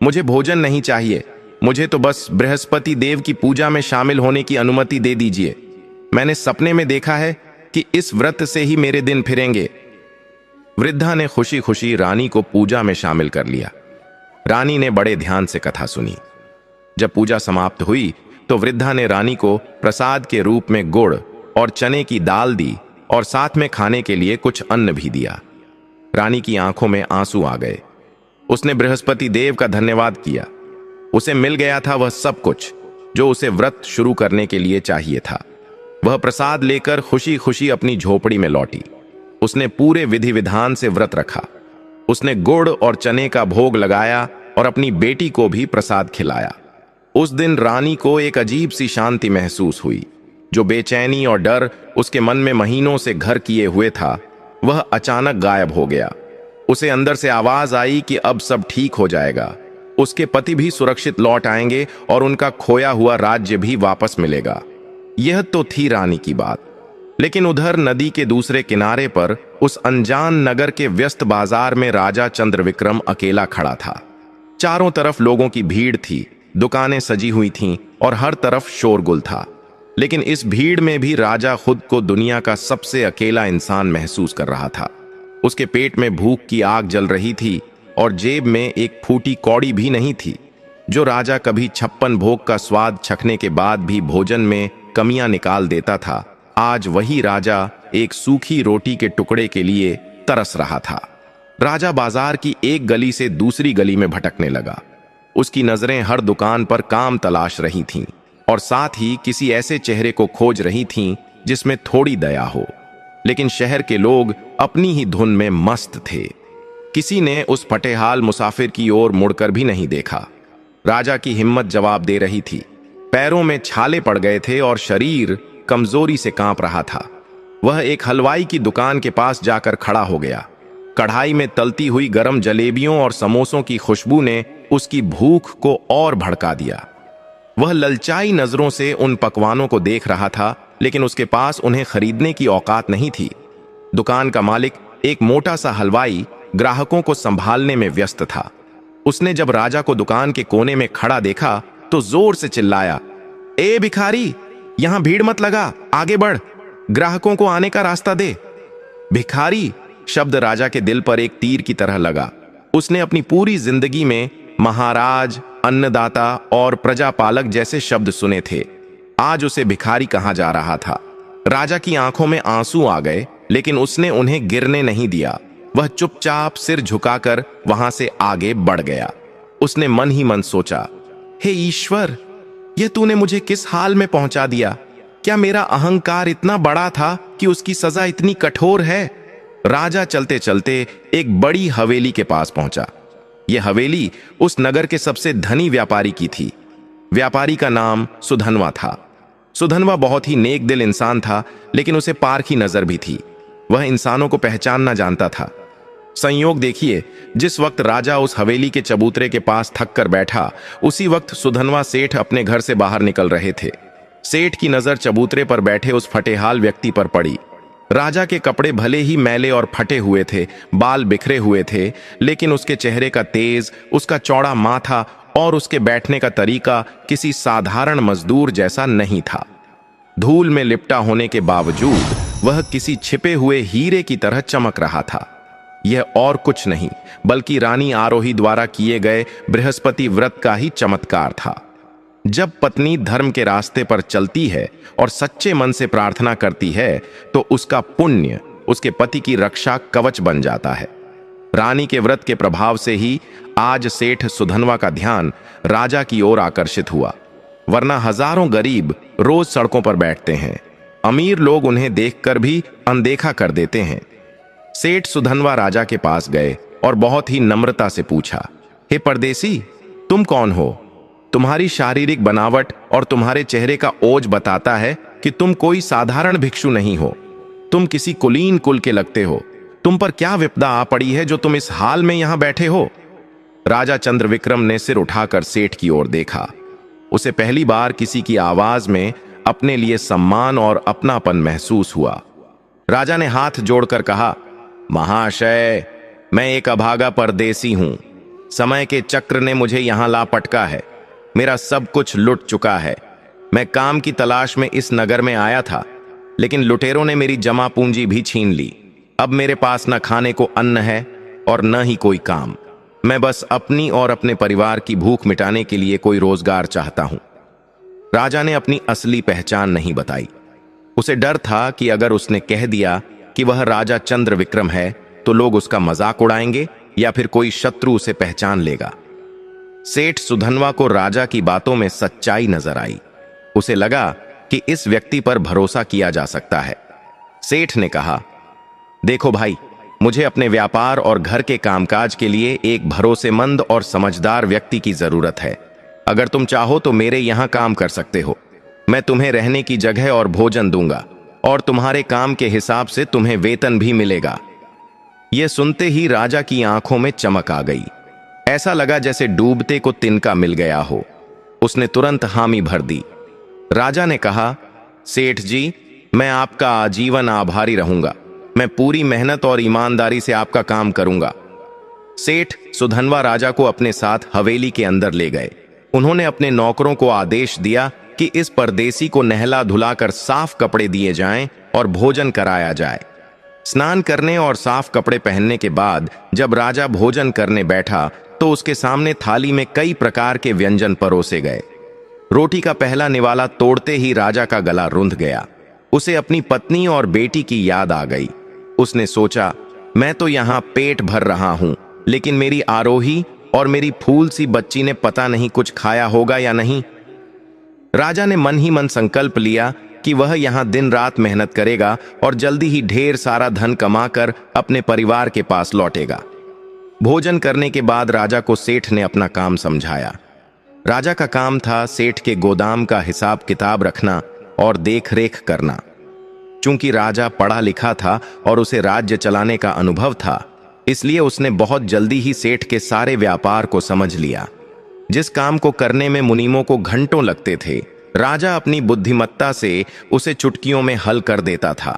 मुझे भोजन नहीं चाहिए। मुझे तो बस बृहस्पति देव की पूजा में शामिल होने की अनुमति दे दीजिए। मैंने सपने में देखा है कि इस व्रत से ही मेरे दिन फिरेंगे। वृद्धा ने खुशी खुशी रानी को पूजा में शामिल कर लिया। रानी ने बड़े ध्यान से कथा सुनी। जब पूजा समाप्त हुई तो वृद्धा ने रानी को प्रसाद के रूप में गुड़ और चने की दाल दी और साथ में खाने के लिए कुछ अन्न भी दिया। रानी की आंखों में आंसू आ गए। उसने बृहस्पति देव का धन्यवाद किया। उसे मिल गया था वह सब कुछ जो उसे व्रत शुरू करने के लिए चाहिए था। वह प्रसाद लेकर खुशी खुशी अपनी झोपड़ी में लौटी। उसने पूरे विधि विधान से व्रत रखा। उसने गुड़ और चने का भोग लगाया और अपनी बेटी को भी प्रसाद खिलाया। उस दिन रानी को एक अजीब सी शांति महसूस हुई। जो बेचैनी और डर उसके मन में महीनों से घर किए हुए था, वह अचानक गायब हो गया। उसे अंदर से आवाज आई कि अब सब ठीक हो जाएगा। उसके पति भी सुरक्षित लौट आएंगे और उनका खोया हुआ राज्य भी वापस मिलेगा। यह तो थी रानी की बात। लेकिन उधर नदी के दूसरे किनारे पर उस अनजान नगर के व्यस्त बाजार में राजा चंद्रविक्रम अकेला खड़ा था। चारों तरफ लोगों की भीड़ थी, दुकानें सजी हुई थीं और हर तरफ शोरगुल था। लेकिन इस भीड़ में भी राजा खुद को दुनिया का सबसे अकेला इंसान महसूस कर रहा था। उसके पेट में भूख की आग जल रही थी और जेब में एक फूटी कौड़ी भी नहीं थी। जो राजा कभी 56 भोग का स्वाद चखने के बाद भी भोजन में कमियां निकाल देता था, आज वही राजा एक सूखी रोटी के टुकड़े के लिए तरस रहा था। राजा बाजार की एक गली से दूसरी गली में भटकने लगा। उसकी नजरें हर दुकान पर काम तलाश रही थीं और साथ ही किसी ऐसे चेहरे को खोज रही थीं जिसमें थोड़ी दया हो। लेकिन शहर के लोग अपनी ही धुन में मस्त थे। किसी ने उस फटेहाल मुसाफिर की ओर मुड़कर भी नहीं देखा। राजा की हिम्मत जवाब दे रही थी। पैरों में छाले पड़ गए थे और शरीर कमजोरी से कांप रहा था। वह एक हलवाई की दुकान के पास जाकर खड़ा हो गया। कढ़ाई में तलती हुई गरम जलेबियों और समोसों की खुशबू ने उसकी भूख को और भड़का दिया। वह ललचाई नजरों से उन पकवानों को देख रहा था, लेकिन उसके पास उन्हें खरीदने की औकात नहीं थी। दुकान का मालिक एक मोटा सा हलवाई ग्राहकों को संभालने में व्यस्त था। उसने जब राजा को दुकान के कोने में खड़ा देखा तो जोर से चिल्लाया, ए भिखारी, यहां भीड़ मत लगा, आगे बढ़, ग्राहकों को आने का रास्ता दे। भिखारी शब्द राजा के दिल पर एक तीर की तरह लगा। उसने अपनी पूरी जिंदगी में महाराज, अन्नदाता और प्रजापालक जैसे शब्द सुने थे। आज उसे भिखारी कहा जा रहा था। राजा की आंखों में आंसू आ गए, लेकिन उसने उन्हें गिरने नहीं दिया। वह चुपचाप सिर झुकाकर वहां से आगे बढ़ गया। उसने मन ही मन सोचा, हे ईश्वर, यह तूने मुझे किस हाल में पहुंचा दिया? क्या मेरा अहंकार इतना बड़ा था कि उसकी सजा इतनी कठोर है? राजा चलते चलते एक बड़ी हवेली के पास पहुंचा। यह हवेली उस नगर के सबसे धनी व्यापारी की थी। व्यापारी का नाम सुधनवा था। सुधनवा बहुत ही नेक दिल इंसान था, लेकिन उसे पारखी नजर भी थी। वह इंसानों को पहचानना जानता था। संयोग देखिए, जिस वक्त राजा उस हवेली के चबूतरे के पास थक कर बैठा, उसी वक्त सुधनवा सेठ अपने घर से बाहर निकल रहे थे। सेठ की नजर चबूतरे पर बैठे उस फटेहाल व्यक्ति पर पड़ी। राजा के कपड़े भले ही मैले और फटे हुए थे, बाल बिखरे हुए थे, लेकिन उसके चेहरे का तेज, उसका चौड़ा माथा और उसके बैठने का तरीका किसी साधारण मजदूर जैसा नहीं था। धूल में लिपटा होने के बावजूद वह किसी छिपे हुए हीरे की तरह चमक रहा था। यह और कुछ नहीं बल्कि रानी आरोही द्वारा किए गए बृहस्पति व्रत का ही चमत्कार था। जब पत्नी धर्म के रास्ते पर चलती है और सच्चे मन से प्रार्थना करती है, तो उसका पुण्य उसके पति की रक्षा कवच बन जाता है। रानी के व्रत के प्रभाव से ही आज सेठ सुधनवा का ध्यान राजा की ओर आकर्षित हुआ, वरना हजारों गरीब रोज सड़कों पर बैठते हैं। अमीर लोग उन्हें देखकर भी अनदेखा कर देते हैं। सेठ सुधनवा राजा के पास गए और बहुत ही नम्रता से पूछा, हे परदेसी, तुम कौन हो? तुम्हारी शारीरिक बनावट और तुम्हारे चेहरे का ओज बताता है कि तुम कोई साधारण भिक्षु नहीं हो। तुम किसी कुलीन कुल के लगते हो। तुम पर क्या विपदा आ पड़ी है जो तुम इस हाल में यहां बैठे हो? राजा चंद्रविक्रम ने सिर उठाकर सेठ की ओर देखा। उसे पहली बार किसी की आवाज में अपने लिए सम्मान और अपनापन महसूस हुआ। राजा ने हाथ जोड़कर कहा, महाशय, मैं एक अभागा परदेसी हूं। समय के चक्र ने मुझे यहां ला पटका है। मेरा सब कुछ लुट चुका है। मैं काम की तलाश में इस नगर में आया था, लेकिन लुटेरों ने मेरी जमा पूंजी भी छीन ली। अब मेरे पास न खाने को अन्न है और न ही कोई काम। मैं बस अपनी और अपने परिवार की भूख मिटाने के लिए कोई रोजगार चाहता हूं। राजा ने अपनी असली पहचान नहीं बताई। उसे डर था कि अगर उसने कह दिया कि वह राजा चंद्रविक्रम है, तो लोग उसका मजाक उड़ाएंगे या फिर कोई शत्रु उसे पहचान लेगा। सेठ सुधनवा को राजा की बातों में सच्चाई नजर आई। उसे लगा कि इस व्यक्ति पर भरोसा किया जा सकता है। सेठ ने कहा, देखो भाई, मुझे अपने व्यापार और घर के कामकाज के लिए एक भरोसेमंद और समझदार व्यक्ति की जरूरत है। अगर तुम चाहो तो मेरे यहां काम कर सकते हो। मैं तुम्हें रहने की जगह और भोजन दूंगा और तुम्हारे काम के हिसाब से तुम्हें वेतन भी मिलेगा। यह सुनते ही राजा की आंखों में चमक आ गई। ऐसा लगा जैसे डूबते को तिनका मिल गया हो। उसने तुरंत हामी भर दी। राजा ने कहा, सेठ जी, मैं आपका आजीवन आभारी रहूंगा। मैं पूरी मेहनत और ईमानदारी से आपका काम करूंगा। सेठ सुधनवा राजा को अपने साथ हवेली के अंदर ले गए। उन्होंने अपने नौकरों को आदेश दिया कि इस परदेसी को नहला धुलाकर साफ कपड़े दिए जाएं और भोजन कराया जाए। स्नान करने और साफ कपड़े पहनने के बाद जब राजा भोजन करने बैठा, तो उसके सामने थाली में कई प्रकार के व्यंजन परोसे गए। रोटी का पहला निवाला तोड़ते ही राजा का गला रुंध गया। उसे अपनी पत्नी और बेटी की याद आ गई। उसने सोचा, मैं तो यहां पेट भर रहा हूं, लेकिन मेरी आरोही और मेरी फूल सी बच्ची ने पता नहीं कुछ खाया होगा या नहीं। राजा ने मन ही मन संकल्प लिया कि वह यहां दिन रात मेहनत करेगा और जल्दी ही ढेर सारा धन कमाकर अपने परिवार के पास लौटेगा। भोजन करने के बाद राजा को सेठ ने अपना काम समझाया। राजा का काम था सेठ के गोदाम का हिसाब किताब रखना और देखरेख करना। चूंकि राजा पढ़ा लिखा था और उसे राज्य चलाने का अनुभव था, इसलिए उसने बहुत जल्दी ही सेठ के सारे व्यापार को समझ लिया। जिस काम को करने में मुनीमों को घंटों लगते थे, राजा अपनी बुद्धिमत्ता से उसे चुटकियों में हल कर देता था।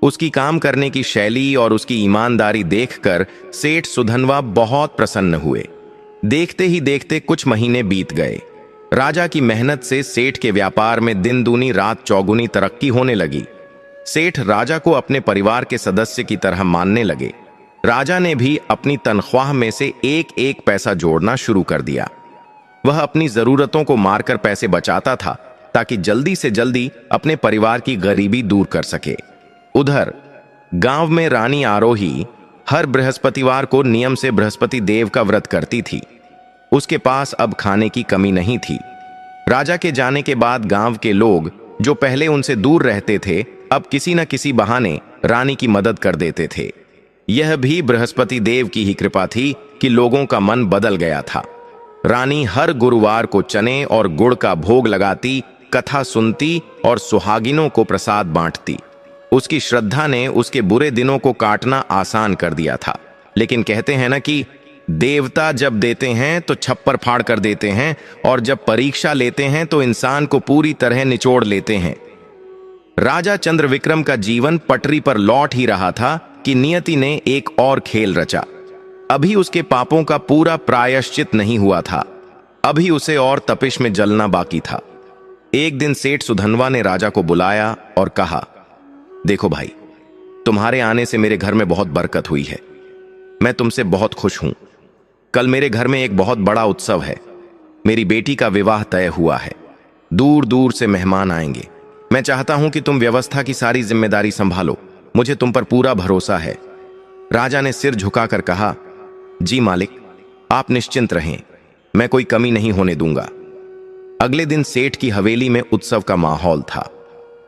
उसकी काम करने की शैली और उसकी ईमानदारी देखकर सेठ सुधनवा बहुत प्रसन्न हुए। देखते ही देखते कुछ महीने बीत गए। राजा की मेहनत से सेठ के व्यापार में दिन दूनी रात चौगुनी तरक्की होने लगी। सेठ राजा को अपने परिवार के सदस्य की तरह मानने लगे। राजा ने भी अपनी तनख्वाह में से एक एक पैसा जोड़ना शुरू कर दिया। वह अपनी जरूरतों को मारकर पैसे बचाता था ताकि जल्दी से जल्दी अपने परिवार की गरीबी दूर कर सके। उधर गांव में रानी आरोही हर बृहस्पतिवार को नियम से बृहस्पति देव का व्रत करती थी। उसके पास अब खाने की कमी नहीं थी। राजा के जाने के बाद गांव के लोग जो पहले उनसे दूर रहते थे अब किसी न किसी बहाने रानी की मदद कर देते थे। यह भी बृहस्पति देव की ही कृपा थी कि लोगों का मन बदल गया था। रानी हर गुरुवार को चने और गुड़ का भोग लगाती, कथा सुनती और सुहागिनों को प्रसाद बांटती। उसकी श्रद्धा ने उसके बुरे दिनों को काटना आसान कर दिया था। लेकिन कहते हैं ना कि देवता जब देते हैं तो छप्पर फाड़ कर देते हैं और जब परीक्षा लेते हैं तो इंसान को पूरी तरह निचोड़ लेते हैं। राजा चंद्रविक्रम का जीवन पटरी पर लौट ही रहा था कि नियति ने एक और खेल रचा। अभी उसके पापों का पूरा प्रायश्चित नहीं हुआ था। अभी उसे और तपिश में जलना बाकी था। एक दिन सेठ सुधनवा ने राजा को बुलाया और कहा, देखो भाई, तुम्हारे आने से मेरे घर में बहुत बरकत हुई है। मैं तुमसे बहुत खुश हूं। कल मेरे घर में एक बहुत बड़ा उत्सव है। मेरी बेटी का विवाह तय हुआ है। दूर दूर से मेहमान आएंगे। मैं चाहता हूं कि तुम व्यवस्था की सारी जिम्मेदारी संभालो। मुझे तुम पर पूरा भरोसा है। राजा ने सिर झुकाकर कहा, जी मालिक, आप निश्चिंत रहें, मैं कोई कमी नहीं होने दूंगा। अगले दिन सेठ की हवेली में उत्सव का माहौल था।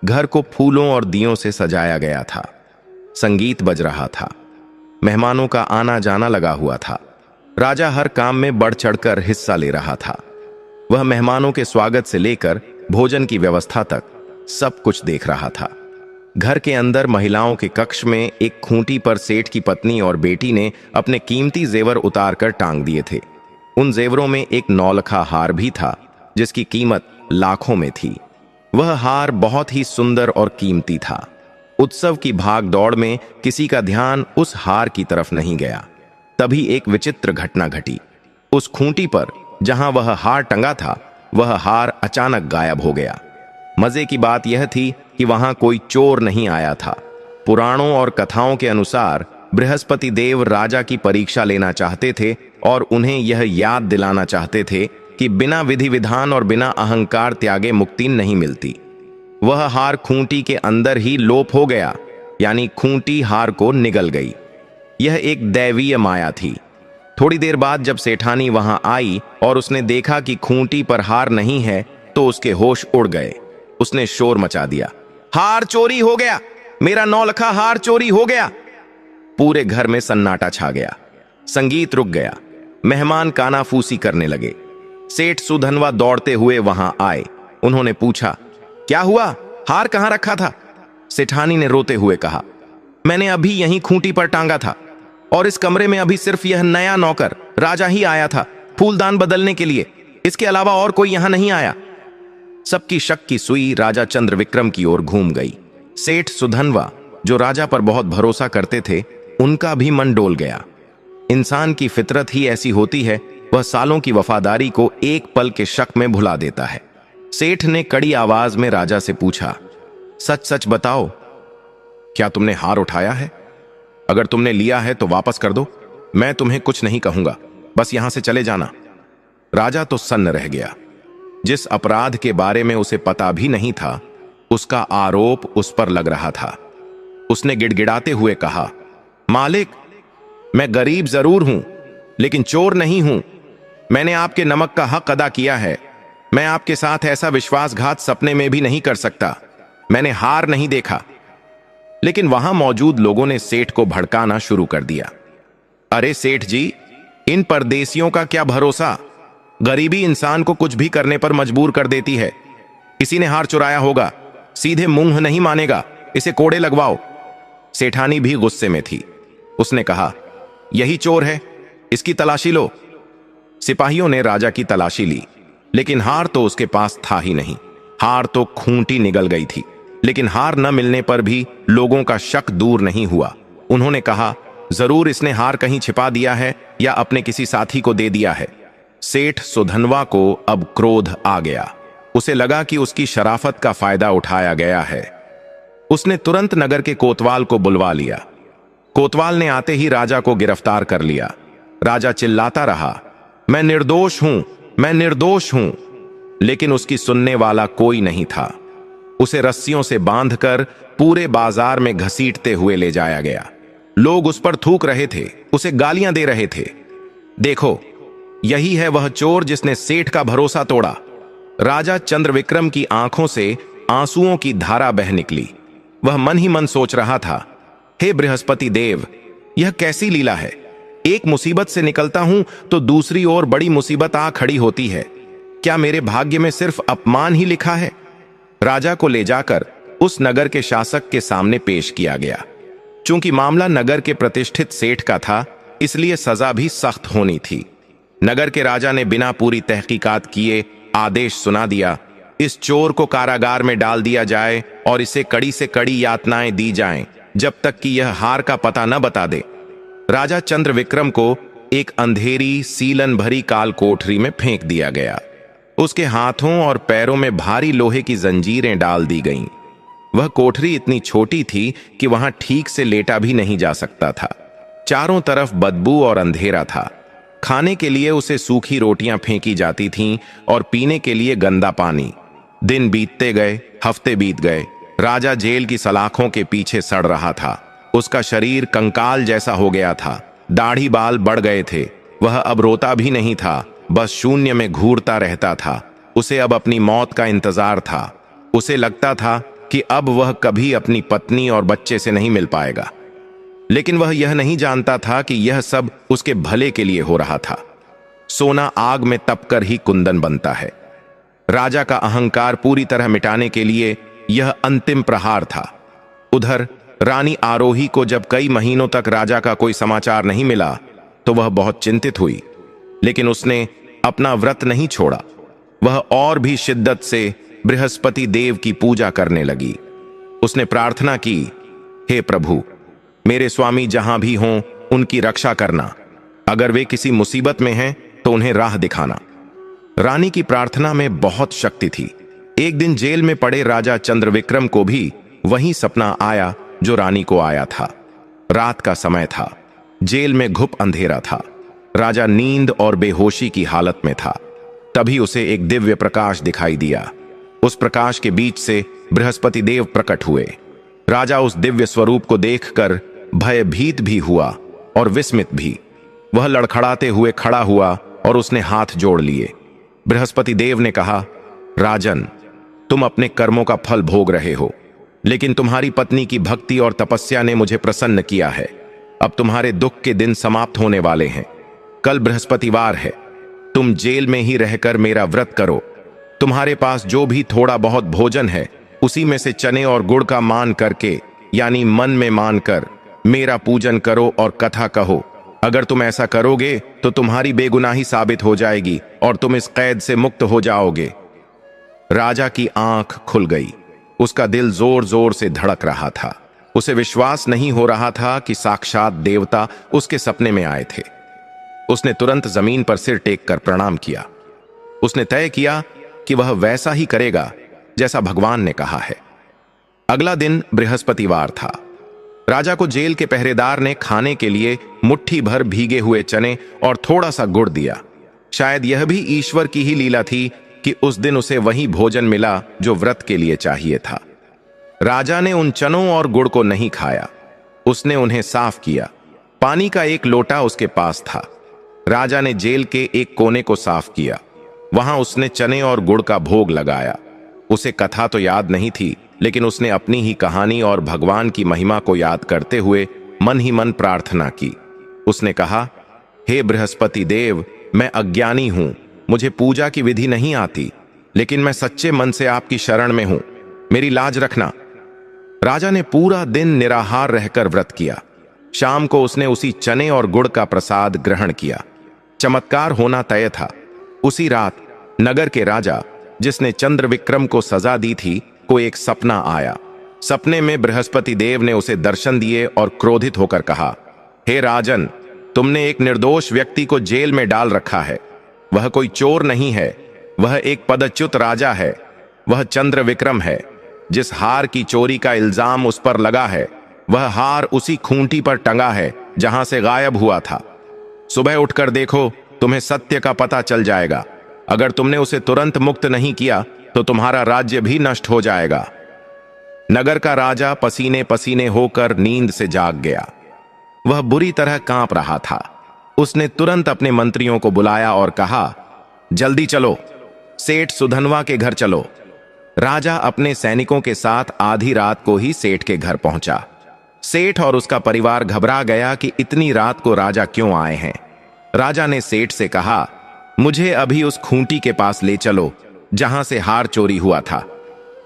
घर को फूलों और दियों से सजाया गया था। संगीत बज रहा था। मेहमानों का आना जाना लगा हुआ था। राजा हर काम में बढ़ चढ़कर हिस्सा ले रहा था। वह मेहमानों के स्वागत से लेकर भोजन की व्यवस्था तक सब कुछ देख रहा था। घर के अंदर महिलाओं के कक्ष में एक खूंटी पर सेठ की पत्नी और बेटी ने अपने कीमती जेवर उतार कर टांग दिए थे। उन जेवरों में एक नौलखा हार भी था जिसकी कीमत लाखों में थी। वह हार बहुत ही सुंदर और कीमती था। उत्सव की भाग दौड़ में किसी का ध्यान उस हार की तरफ नहीं गया। तभी एक विचित्र घटना घटी। उस खूंटी पर जहां वह हार टंगा था, वह हार अचानक गायब हो गया। मजे की बात यह थी कि वहां कोई चोर नहीं आया था। पुराणों और कथाओं के अनुसार बृहस्पति देव राजा की परीक्षा लेना चाहते थे और उन्हें यह याद दिलाना चाहते थे कि बिना विधि विधान और बिना अहंकार त्यागे मुक्ति नहीं मिलती। वह हार खूंटी के अंदर ही लोप हो गया, यानी खूंटी हार को निगल गई। यह एक दैवीय माया थी। थोड़ी देर बाद जब सेठानी वहां आई और उसने देखा कि खूंटी पर हार नहीं है तो उसके होश उड़ गए। उसने शोर मचा दिया, हार चोरी हो गया, मेरा नौलखा हार चोरी हो गया। पूरे घर में सन्नाटा छा गया। संगीत रुक गया। मेहमान कानाफूसी करने लगे। सेठ सुधनवा दौड़ते हुए वहां आए। उन्होंने पूछा, क्या हुआ, हार कहां रखा था? सेठानी ने रोते हुए कहा, मैंने अभी यहीं खूंटी पर टांगा था और इस कमरे में अभी सिर्फ यह नया नौकर राजा ही आया था फूलदान बदलने के लिए। इसके अलावा और कोई यहां नहीं आया। सबकी शक की सुई राजा चंद्रविक्रम की ओर घूम गई। सेठ सुधनवा, जो राजा पर बहुत भरोसा करते थे, उनका भी मन डोल गया। इंसान की फितरत ही ऐसी होती है, वह सालों की वफादारी को एक पल के शक में भुला देता है। सेठ ने कड़ी आवाज में राजा से पूछा, सच सच बताओ, क्या तुमने हार उठाया है? अगर तुमने लिया है तो वापस कर दो। मैं तुम्हें कुछ नहीं कहूंगा, बस यहां से चले जाना। राजा तो सन्न रह गया। जिस अपराध के बारे में उसे पता भी नहीं था, उसका आरोप उस पर लग रहा था। उसने गिड़गिड़ाते हुए कहा, मालिक, मैं गरीब जरूर हूं लेकिन चोर नहीं हूं। मैंने आपके नमक का हक अदा किया है। मैं आपके साथ ऐसा विश्वासघात सपने में भी नहीं कर सकता। मैंने हार नहीं देखा। लेकिन वहां मौजूद लोगों ने सेठ को भड़काना शुरू कर दिया। अरे सेठ जी, इन परदेसियों का क्या भरोसा। गरीबी इंसान को कुछ भी करने पर मजबूर कर देती है। किसी ने हार चुराया होगा, सीधे मुंह नहीं मानेगा, इसे कोड़े लगवाओ। सेठानी भी गुस्से में थी। उसने कहा, यही चोर है, इसकी तलाशी लो। सिपाहियों ने राजा की तलाशी ली, लेकिन हार तो उसके पास था ही नहीं। हार तो खूंटी निगल गई थी। लेकिन हार न मिलने पर भी लोगों का शक दूर नहीं हुआ। उन्होंने कहा, जरूर इसने हार कहीं छिपा दिया है या अपने किसी साथी को दे दिया है। सेठ सुधनवा को अब क्रोध आ गया। उसे लगा कि उसकी शराफत का फायदा उठाया गया है। उसने तुरंत नगर के कोतवाल को बुलवा लिया। कोतवाल ने आते ही राजा को गिरफ्तार कर लिया। राजा चिल्लाता रहा, मैं निर्दोष हूं, मैं निर्दोष हूं, लेकिन उसकी सुनने वाला कोई नहीं था। उसे रस्सियों से बांधकर पूरे बाजार में घसीटते हुए ले जाया गया। लोग उस पर थूक रहे थे, उसे गालियां दे रहे थे। देखो, यही है वह चोर जिसने सेठ का भरोसा तोड़ा। राजा चंद्रविक्रम की आंखों से आंसुओं की धारा बह निकली। वह मन ही मन सोच रहा था, हे बृहस्पति देव, यह कैसी लीला है। एक मुसीबत से निकलता हूं तो दूसरी ओर बड़ी मुसीबत आ खड़ी होती है। क्या मेरे भाग्य में सिर्फ अपमान ही लिखा है। राजा को ले जाकर उस नगर के शासक के सामने पेश किया गया। चूंकि मामला नगर के प्रतिष्ठित सेठ का था, इसलिए सजा भी सख्त होनी थी। नगर के राजा ने बिना पूरी तहकीकात किए आदेश सुना दिया, इस चोर को कारागार में डाल दिया जाए और इसे कड़ी से कड़ी यातनाएं दी जाएं, जब तक कि यह हार का पता न बता दे। राजा चंद्रविक्रम को एक अंधेरी सीलन भरी काल कोठरी में फेंक दिया गया। उसके हाथों और पैरों में भारी लोहे की जंजीरें डाल दी गईं। वह कोठरी इतनी छोटी थी कि वहां ठीक से लेटा भी नहीं जा सकता था। चारों तरफ बदबू और अंधेरा था। खाने के लिए उसे सूखी रोटियां फेंकी जाती थीं और पीने के लिए गंदा पानी। दिन बीतते गए, हफ्ते बीत गए। राजा जेल की सलाखों के पीछे सड़ रहा था। उसका शरीर कंकाल जैसा हो गया था। दाढ़ी बाल बढ़ गए थे। वह अब रोता भी नहीं था, बस शून्य में घूरता रहता था। उसे अब अपनी मौत का इंतजार था। उसे लगता था कि अब वह कभी अपनी पत्नी और बच्चे से नहीं मिल पाएगा। लेकिन वह यह नहीं जानता था कि यह सब उसके भले के लिए हो रहा था। सोना आग में तपकर ही कुंदन बनता है। राजा का अहंकार पूरी तरह मिटाने के लिए यह अंतिम प्रहार था। उधर रानी आरोही को जब कई महीनों तक राजा का कोई समाचार नहीं मिला तो वह बहुत चिंतित हुई, लेकिन उसने अपना व्रत नहीं छोड़ा। वह और भी शिद्दत से बृहस्पति देव की पूजा करने लगी। उसने प्रार्थना की, हे प्रभु, मेरे स्वामी जहां भी हों उनकी रक्षा करना। अगर वे किसी मुसीबत में हैं तो उन्हें राह दिखाना। रानी की प्रार्थना में बहुत शक्ति थी। एक दिन जेल में पड़े राजा चंद्रविक्रम को भी वही सपना आया जो रानी को आया था। रात का समय था। जेल में घुप अंधेरा था। राजा नींद और बेहोशी की हालत में था। तभी उसे एक दिव्य प्रकाश दिखाई दिया। उस प्रकाश के बीच से बृहस्पति देव प्रकट हुए। राजा उस दिव्य स्वरूप को देखकर भयभीत भी हुआ और विस्मित भी। वह लड़खड़ाते हुए खड़ा हुआ और उसने हाथ जोड़ लिए। बृहस्पति देव ने कहा, राजन, तुम अपने कर्मों का फल भोग रहे हो, लेकिन तुम्हारी पत्नी की भक्ति और तपस्या ने मुझे प्रसन्न किया है। अब तुम्हारे दुख के दिन समाप्त होने वाले हैं। कल बृहस्पतिवार है। तुम जेल में ही रहकर मेरा व्रत करो। तुम्हारे पास जो भी थोड़ा बहुत भोजन है, उसी में से चने और गुड़ का मान करके, यानी मन में मानकर मेरा पूजन करो और कथा कहो। अगर तुम ऐसा करोगे तो तुम्हारी बेगुनाही साबित हो जाएगी और तुम इस कैद से मुक्त हो जाओगे। राजा की आंख खुल गई। उसका दिल जोर जोर से धड़क रहा था। उसे विश्वास नहीं हो रहा था कि साक्षात देवता उसके सपने में आए थे। उसने तुरंत जमीन पर सिर टेक कर प्रणाम किया। उसने तय किया कि वह वैसा ही करेगा जैसा भगवान ने कहा है। अगला दिन बृहस्पतिवार था। राजा को जेल के पहरेदार ने खाने के लिए मुट्ठी भर भीगे हुए चने और थोड़ा सा गुड़ दिया। शायद यह भी ईश्वर की ही लीला थी कि उस दिन उसे वही भोजन मिला जो व्रत के लिए चाहिए था। राजा ने उन चनों और गुड़ को नहीं खाया। उसने उन्हें साफ किया। पानी का एक लोटा उसके पास था। राजा ने जेल के एक कोने को साफ किया। वहां उसने चने और गुड़ का भोग लगाया। उसे कथा तो याद नहीं थी, लेकिन उसने अपनी ही कहानी और भगवान की महिमा को याद करते हुए मन ही मन प्रार्थना की। उसने कहा, हे बृहस्पति देव, मैं अज्ञानी हूं, मुझे पूजा की विधि नहीं आती, लेकिन मैं सच्चे मन से आपकी शरण में हूं, मेरी लाज रखना। राजा ने पूरा दिन निराहार रहकर व्रत किया। शाम को उसने उसी चने और गुड़ का प्रसाद ग्रहण किया। चमत्कार होना तय था। उसी रात नगर के राजा, जिसने चंद्रविक्रम को सजा दी थी, को एक सपना आया। सपने में बृहस्पति देव ने उसे दर्शन दिए और क्रोधित होकर कहा, हे राजन, तुमने एक निर्दोष व्यक्ति को जेल में डाल रखा है। वह कोई चोर नहीं है, वह एक पदच्युत राजा है। वह चंद्र विक्रम है। जिस हार की चोरी का इल्जाम उस पर लगा है, वह हार उसी खूंटी पर टंगा है जहां से गायब हुआ था। सुबह उठकर देखो, तुम्हें सत्य का पता चल जाएगा। अगर तुमने उसे तुरंत मुक्त नहीं किया तो तुम्हारा राज्य भी नष्ट हो जाएगा। नगर का राजा पसीने पसीने होकर नींद से जाग गया। वह बुरी तरह कांप रहा था। उसने तुरंत अपने मंत्रियों को बुलाया और कहा, जल्दी चलो, सेठ सुधनवा के घर चलो। राजा अपने सैनिकों के साथ आधी रात को ही सेठ के घर पहुंचा। सेठ और उसका परिवार घबरा गया कि इतनी रात को राजा क्यों आए हैं। राजा ने सेठ से कहा, मुझे अभी उस खूंटी के पास ले चलो जहां से हार चोरी हुआ था।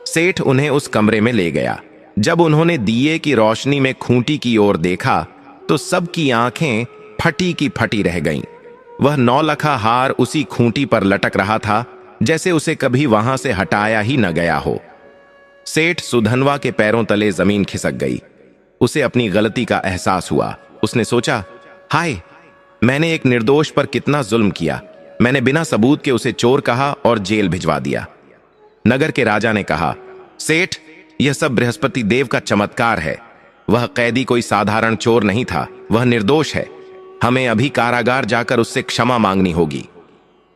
सेठ उन्हें उस कमरे में ले गया। जब उन्होंने दिए की रोशनी में खूंटी की ओर देखा तो सबकी आंखें फटी की फटी रह गईं। वह 9 लखा हार उसी खूंटी पर लटक रहा था जैसे उसे कभी वहां से हटाया ही न गया हो। सेठ सुधनवा के पैरों तले जमीन खिसक गई। उसे अपनी गलती का एहसास हुआ। उसने सोचा, हाय, मैंने एक निर्दोष पर कितना जुल्म किया। मैंने बिना सबूत के उसे चोर कहा और जेल भिजवा दिया। नगर के राजा ने कहा, सेठ, यह सब बृहस्पति देव का चमत्कार है। वह कैदी कोई साधारण चोर नहीं था, वह निर्दोष है। हमें अभी कारागार जाकर उससे क्षमा मांगनी होगी।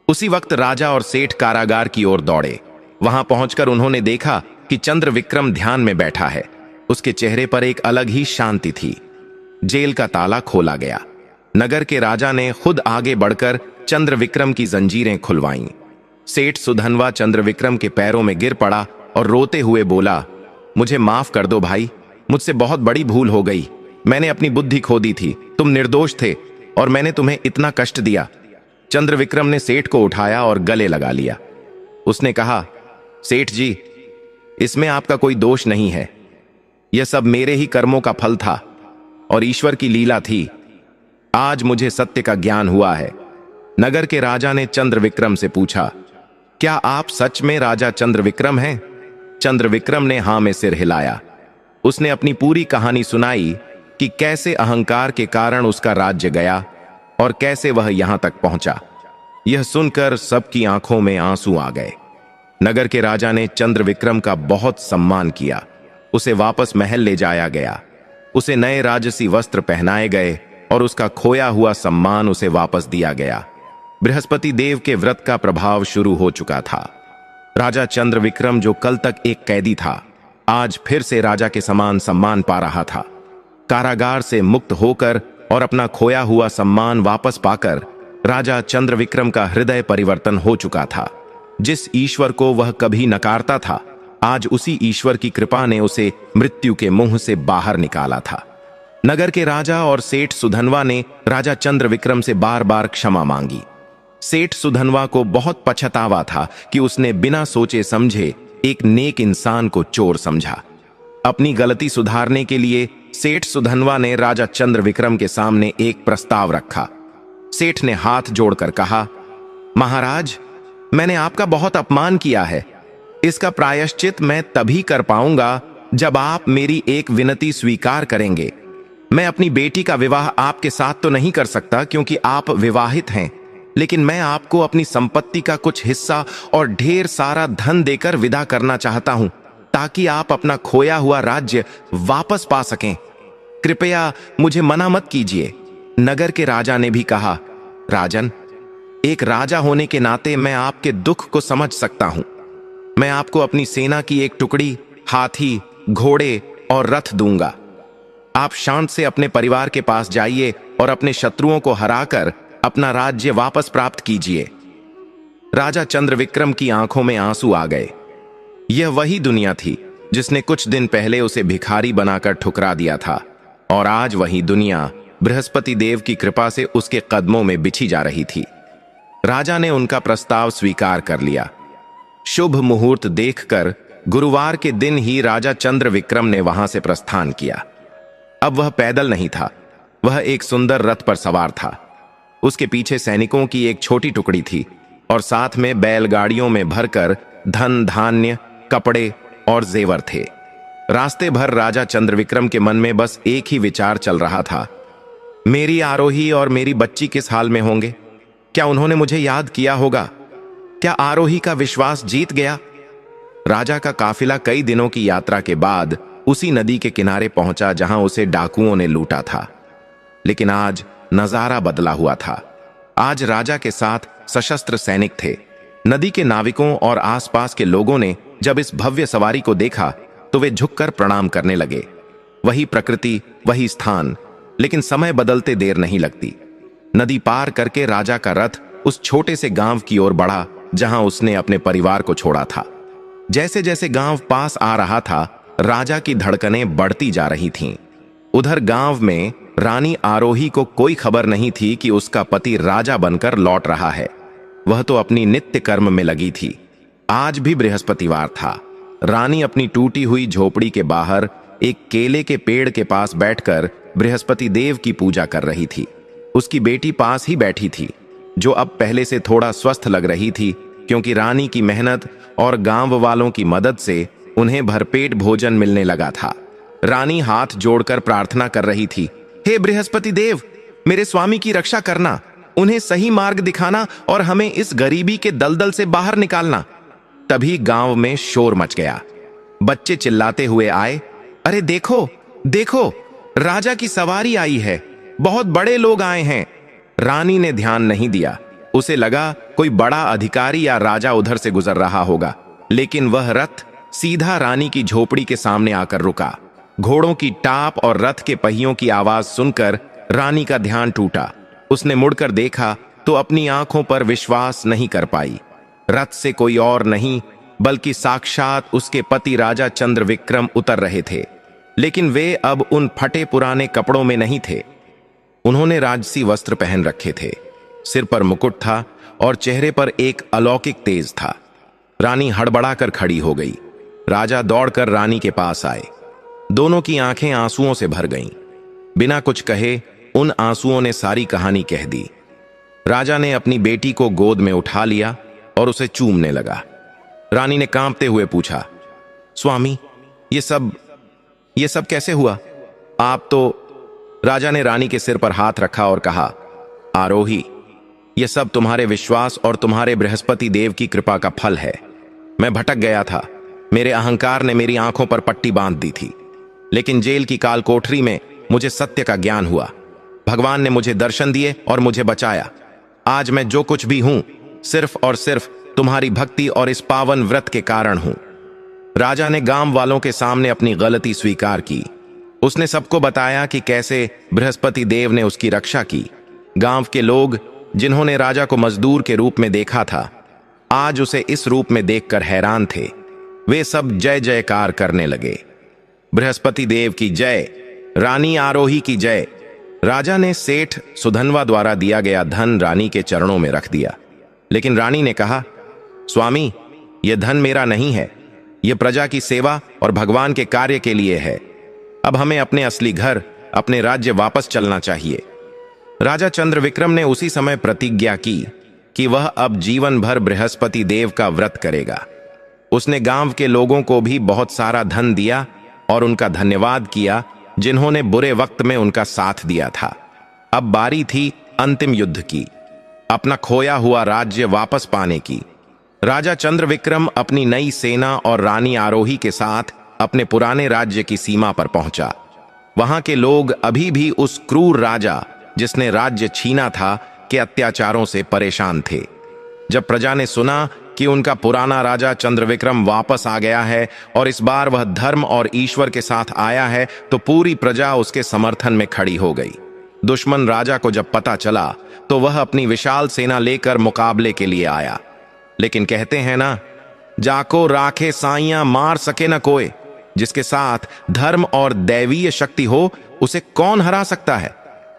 उसी वक्त राजा और सेठ कारागार की ओर दौड़े। वहां पहुंचकर उन्होंने देखा कि चंद्र विक्रम ध्यान में बैठा है। उसके चेहरे पर एक अलग ही शांति थी। जेल का ताला खोला गया। नगर के राजा ने खुद आगे बढ़कर चंद्र विक्रम की जंजीरें खुलवाईं। सेठ सुधनवा चंद्र विक्रम के पैरों में गिर पड़ा और रोते हुए बोला, मुझे माफ कर दो भाई, मुझसे बहुत बड़ी भूल हो गई। मैंने अपनी बुद्धि खो दी थी। तुम निर्दोष थे और मैंने तुम्हें इतना कष्ट दिया। चंद्र विक्रम ने सेठ को उठाया और गले लगा लिया। उसने कहा, सेठ जी, इसमें आपका कोई दोष नहीं है। यह सब मेरे ही कर्मों का फल था और ईश्वर की लीला थी। आज मुझे सत्य का ज्ञान हुआ है। नगर के राजा ने चंद्र विक्रम से पूछा, क्या आप सच में राजा चंद्र विक्रम हैं? चंद्र विक्रम ने हां में सिर हिलाया। उसने अपनी पूरी कहानी सुनाई कि कैसे अहंकार के कारण उसका राज्य गया और कैसे वह यहां तक पहुंचा। यह सुनकर सबकी आंखों में आंसू आ गए। नगर के राजा ने चंद्र विक्रम का बहुत सम्मान किया। उसे वापस महल ले जाया गया। उसे नए राजसी वस्त्र पहनाए गए और उसका खोया हुआ सम्मान उसे वापस दिया गया। बृहस्पति देव के व्रत का प्रभाव शुरू हो चुका था। राजा चंद्र विक्रम, जो कल तक एक कैदी था, आज फिर से राजा के समान सम्मान पा रहा था। कारागार से मुक्त होकर और अपना खोया हुआ सम्मान वापस पाकर राजा चंद्र विक्रम का हृदय परिवर्तन हो चुका था। जिस ईश्वर को वह कभी नकारता था, आज उसी ईश्वर की कृपा ने उसे मृत्यु के मुंह से बाहर निकाला था। नगर के राजा और सेठ सुधनवा ने राजा चंद्र विक्रम से बार बार क्षमा मांगी। सेठ सुधनवा को बहुत पछतावा था कि उसने बिना सोचे समझे एक नेक इंसान को चोर समझा। अपनी गलती सुधारने के लिए सेठ सुधनवा ने राजा चंद्र विक्रम के सामने एक प्रस्ताव रखा। सेठ ने हाथ जोड़कर कहा, महाराज, मैंने आपका बहुत अपमान किया है। इसका प्रायश्चित मैं तभी कर पाऊंगा जब आप मेरी एक विनती स्वीकार करेंगे। मैं अपनी बेटी का विवाह आपके साथ तो नहीं कर सकता क्योंकि आप विवाहित हैं, लेकिन मैं आपको अपनी संपत्ति का कुछ हिस्सा और ढेर सारा धन देकर विदा करना चाहता हूं ताकि आप अपना खोया हुआ राज्य वापस पा सकें। कृपया मुझे मना मत कीजिए। नगर के राजा ने भी कहा, राजन, एक राजा होने के नाते मैं आपके दुख को समझ सकता हूं। मैं आपको अपनी सेना की एक टुकड़ी, हाथी, घोड़े और रथ दूंगा। आप शांत से अपने परिवार के पास जाइए और अपने शत्रुओं को हराकर अपना राज्य वापस प्राप्त कीजिए। राजा चंद्र विक्रम की आंखों में आंसू आ गए। यह वही दुनिया थी जिसने कुछ दिन पहले उसे भिखारी बनाकर ठुकरा दिया था, और आज वही दुनिया बृहस्पति देव की कृपा से उसके कदमों में बिछी जा रही थी। राजा ने उनका प्रस्ताव स्वीकार कर लिया। शुभ मुहूर्त देखकर गुरुवार के दिन ही राजा चंद्र विक्रम ने वहां से प्रस्थान किया। अब वह पैदल नहीं था, वह एक सुंदर रथ पर सवार था। उसके पीछे सैनिकों की एक छोटी टुकड़ी थी और साथ में बैलगाड़ियों में भरकर धन, धान्य, कपड़े और जेवर थे। रास्ते भर राजा चंद्रविक्रम के मन में बस एक ही विचार चल रहा था, मेरी आरोही और मेरी बच्ची किस हाल में होंगे? क्या उन्होंने मुझे याद किया होगा? क्या आरोही का विश्वास जीत गया? राजा का काफिला कई दिनों की यात्रा के बाद उसी नदी के किनारे पहुंचा जहां उसे डाकुओं ने लूटा था। लेकिन आज नजारा बदला हुआ था। आज राजा के साथ सशस्त्र सैनिक थे। नदी के नाविकों और आसपास के लोगों ने जब इस भव्य सवारी को देखा तो वे झुककर प्रणाम करने लगे। वही प्रकृति, वही स्थान, लेकिन समय बदलते देर नहीं लगती। नदी पार करके राजा का रथ उस छोटे से गांव की ओर बढ़ा जहां उसने अपने परिवार को छोड़ा था। जैसे जैसे गांव पास आ रहा था, राजा की धड़कनें बढ़ती जा रही थीं। उधर गांव में रानी आरोही को कोई खबर नहीं थी कि उसका पति राजा बनकर लौट रहा है। वह तो अपनी नित्य कर्म में लगी थी। आज भी बृहस्पतिवार था। रानी अपनी टूटी हुई झोपड़ी के बाहर एक केले के पेड़ के पास बैठकर बृहस्पति देव की पूजा कर रही थी। उसकी बेटी पास ही बैठी थी, जो अब पहले से थोड़ा स्वस्थ लग रही थी, क्योंकि रानी की मेहनत और गांव वालों की मदद से उन्हें भरपेट भोजन मिलने लगा था। रानी हाथ जोड़कर प्रार्थना कर रही थी, हे बृहस्पति देव, मेरे स्वामी की रक्षा करना, उन्हें सही मार्ग दिखाना और हमें इस गरीबी के दलदल से बाहर निकालना। तभी गांव में शोर मच गया। बच्चे चिल्लाते हुए आए, अरे देखो देखो, राजा की सवारी आई है, बहुत बड़े लोग आए हैं। रानी ने ध्यान नहीं दिया। उसे लगा कोई बड़ा अधिकारी या राजा उधर से गुजर रहा होगा, लेकिन वह रथ सीधा रानी की झोपड़ी के सामने आकर रुका। घोड़ों की टाप और रथ के पहियों की आवाज सुनकर रानी का ध्यान टूटा। उसने मुड़कर देखा तो अपनी आंखों पर विश्वास नहीं कर पाई। रथ से कोई और नहीं बल्कि साक्षात उसके पति राजा चंद्रविक्रम उतर रहे थे। लेकिन वे अब उन फटे पुराने कपड़ों में नहीं थे। उन्होंने राजसी वस्त्र पहन रखे थे, सिर पर मुकुट था और चेहरे पर एक अलौकिक तेज था। रानी हड़बड़ाकर खड़ी हो गई। राजा दौड़कर रानी के पास आए। दोनों की आंखें आंसुओं से भर गईं। बिना कुछ कहे उन आंसुओं ने सारी कहानी कह दी। राजा ने अपनी बेटी को गोद में उठा लिया और उसे चूमने लगा। रानी ने कांपते हुए पूछा, स्वामी, ये सब कैसे हुआ? आप तो... राजा ने रानी के सिर पर हाथ रखा और कहा, आरोही, यह सब तुम्हारे विश्वास और तुम्हारे बृहस्पति देव की कृपा का फल है। मैं भटक गया था। मेरे अहंकार ने मेरी आंखों पर पट्टी बांध दी थी, लेकिन जेल की काल कोठरी में मुझे सत्य का ज्ञान हुआ। भगवान ने मुझे दर्शन दिए और मुझे बचाया। आज मैं जो कुछ भी हूं, सिर्फ और सिर्फ तुम्हारी भक्ति और इस पावन व्रत के कारण हूं। राजा ने गांव वालों के सामने अपनी गलती स्वीकार की। उसने सबको बताया कि कैसे बृहस्पति देव ने उसकी रक्षा की। गांव के लोग, जिन्होंने राजा को मजदूर के रूप में देखा था, आज उसे इस रूप में देखकर हैरान थे। वे सब जय जयकार करने लगे। बृहस्पति देव की जय, रानी आरोही की जय। राजा ने सेठ सुधनवा द्वारा दिया गया धन रानी के चरणों में रख दिया। लेकिन रानी ने कहा, स्वामी, यह धन मेरा नहीं है। यह प्रजा की सेवा और भगवान के कार्य के लिए है। अब हमें अपने असली घर, अपने राज्य वापस चलना चाहिए। राजा चंद्रविक्रम ने उसी समय प्रतिज्ञा की कि वह अब जीवन भर बृहस्पति देव का व्रत करेगा। उसने गांव के लोगों को भी बहुत सारा धन दिया और उनका धन्यवाद किया, जिन्होंने बुरे वक्त में उनका साथ दिया था। अब बारी थी अंतिम युद्ध की, अपना खोया हुआ राज्य वापस पाने की। राजा चंद्रविक्रम अपनी नई सेना और रानी आरोही के साथ अपने पुराने राज्य की सीमा पर पहुंचा। वहां के लोग अभी भी उस क्रूर राजा, जिसने राज्य छीना था, के अत्याचारों से परेशान थे। जब प्रजा ने सुना कि उनका पुराना राजा चंद्रविक्रम वापस आ गया है और इस बार वह धर्म और ईश्वर के साथ आया है, तो पूरी प्रजा उसके समर्थन में खड़ी हो गई। दुश्मन राजा को जब पता चला तो वह अपनी विशाल सेना लेकर मुकाबले के लिए आया। लेकिन कहते हैं ना, जाको राखे साइयां मार सके न कोई। जिसके साथ धर्म और दैवीय शक्ति हो, उसे कौन हरा सकता है?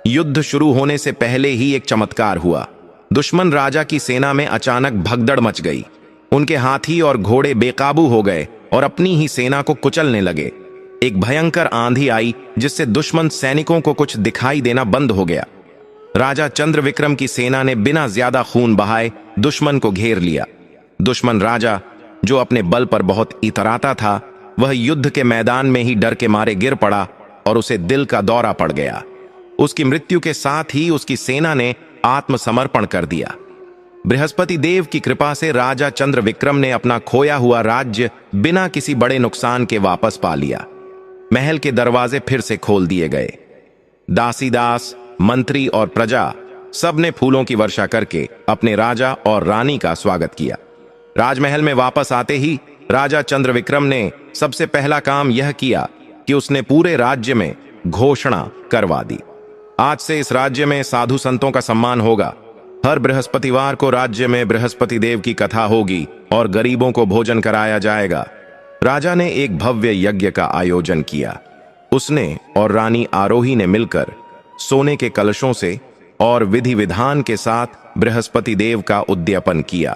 युद्ध शुरू होने से पहले ही एक चमत्कार हुआ। दुश्मन राजा की सेना में अचानक भगदड़ मच गई। उनके हाथी और घोड़े बेकाबू हो गए और अपनी ही सेना को कुचलने लगे। एक भयंकर आंधी आई, जिससे दुश्मन सैनिकों को कुछ दिखाई देना बंद हो गया। राजा चंद्रविक्रम की सेना ने बिना ज्यादा खून बहाए दुश्मन को घेर लिया। दुश्मन राजा, जो अपने बल पर बहुत इतराता था, वह युद्ध के मैदान में ही डर के मारे गिर पड़ा और उसे दिल का दौरा पड़ गया। उसकी मृत्यु के साथ ही उसकी सेना ने आत्मसमर्पण कर दिया। बृहस्पति देव की कृपा से राजा चंद्र विक्रम ने अपना खोया हुआ राज्य बिना किसी बड़े नुकसान के वापस पा लिया। महल के दरवाजे फिर से खोल दिए गए। दासीदास, मंत्री और प्रजा सब ने फूलों की वर्षा करके अपने राजा और रानी का स्वागत किया। राजमहल में वापस आते ही राजा चंद्र विक्रम ने सबसे पहला काम यह किया कि उसने पूरे राज्य में घोषणा करवा दी। आज से इस राज्य में साधु संतों का सम्मान होगा। हर बृहस्पतिवार को राज्य में बृहस्पति देव की कथा होगी और गरीबों को भोजन कराया जाएगा। राजा ने एक भव्य यज्ञ का आयोजन किया। उसने और रानी आरोही ने मिलकर सोने के कलशों से और विधि विधान के साथ बृहस्पति देव का उद्यापन किया।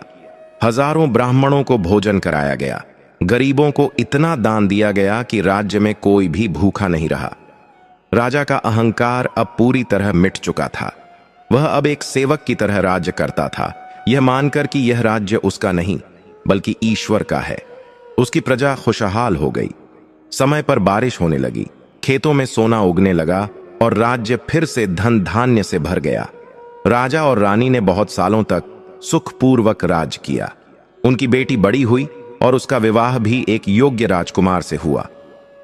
हजारों ब्राह्मणों को भोजन कराया गया। गरीबों को इतना दान दिया गया कि राज्य में कोई भी भूखा नहीं रहा। राजा का अहंकार अब पूरी तरह मिट चुका था। वह अब एक सेवक की तरह राज्य करता था, यह मानकर कि यह राज्य उसका नहीं बल्कि ईश्वर का है। उसकी प्रजा खुशहाल हो गई। समय पर बारिश होने लगी, खेतों में सोना उगने लगा और राज्य फिर से धन धान्य से भर गया। राजा और रानी ने बहुत सालों तक सुखपूर्वक राज किया। उनकी बेटी बड़ी हुई और उसका विवाह भी एक योग्य राजकुमार से हुआ।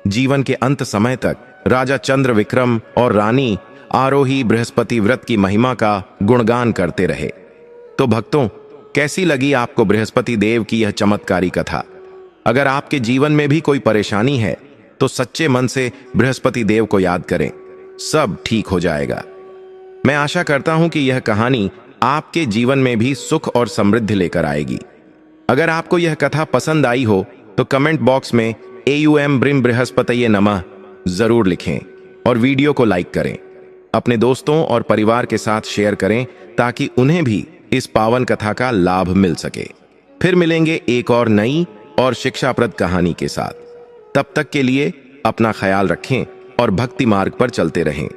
जीवन के अंत समय तक राजा चंद्र विक्रम और रानी आरोही बृहस्पति व्रत की महिमा का गुणगान करते रहे। तो भक्तों, कैसी लगी आपको बृहस्पति देव की यह चमत्कारी कथा? अगर आपके जीवन में भी कोई परेशानी है तो सच्चे मन से बृहस्पति देव को याद करें, सब ठीक हो जाएगा। मैं आशा करता हूं कि यह कहानी आपके जीवन में भी सुख और समृद्धि लेकर आएगी। अगर आपको यह कथा पसंद आई हो तो कमेंट बॉक्स में AUM ब्रिम बृहस्पतये नमः जरूर लिखें और वीडियो को लाइक करें। अपने दोस्तों और परिवार के साथ शेयर करें ताकि उन्हें भी इस पावन कथा का लाभ मिल सके। फिर मिलेंगे एक और नई और शिक्षाप्रद कहानी के साथ। तब तक के लिए अपना ख्याल रखें और भक्ति मार्ग पर चलते रहें।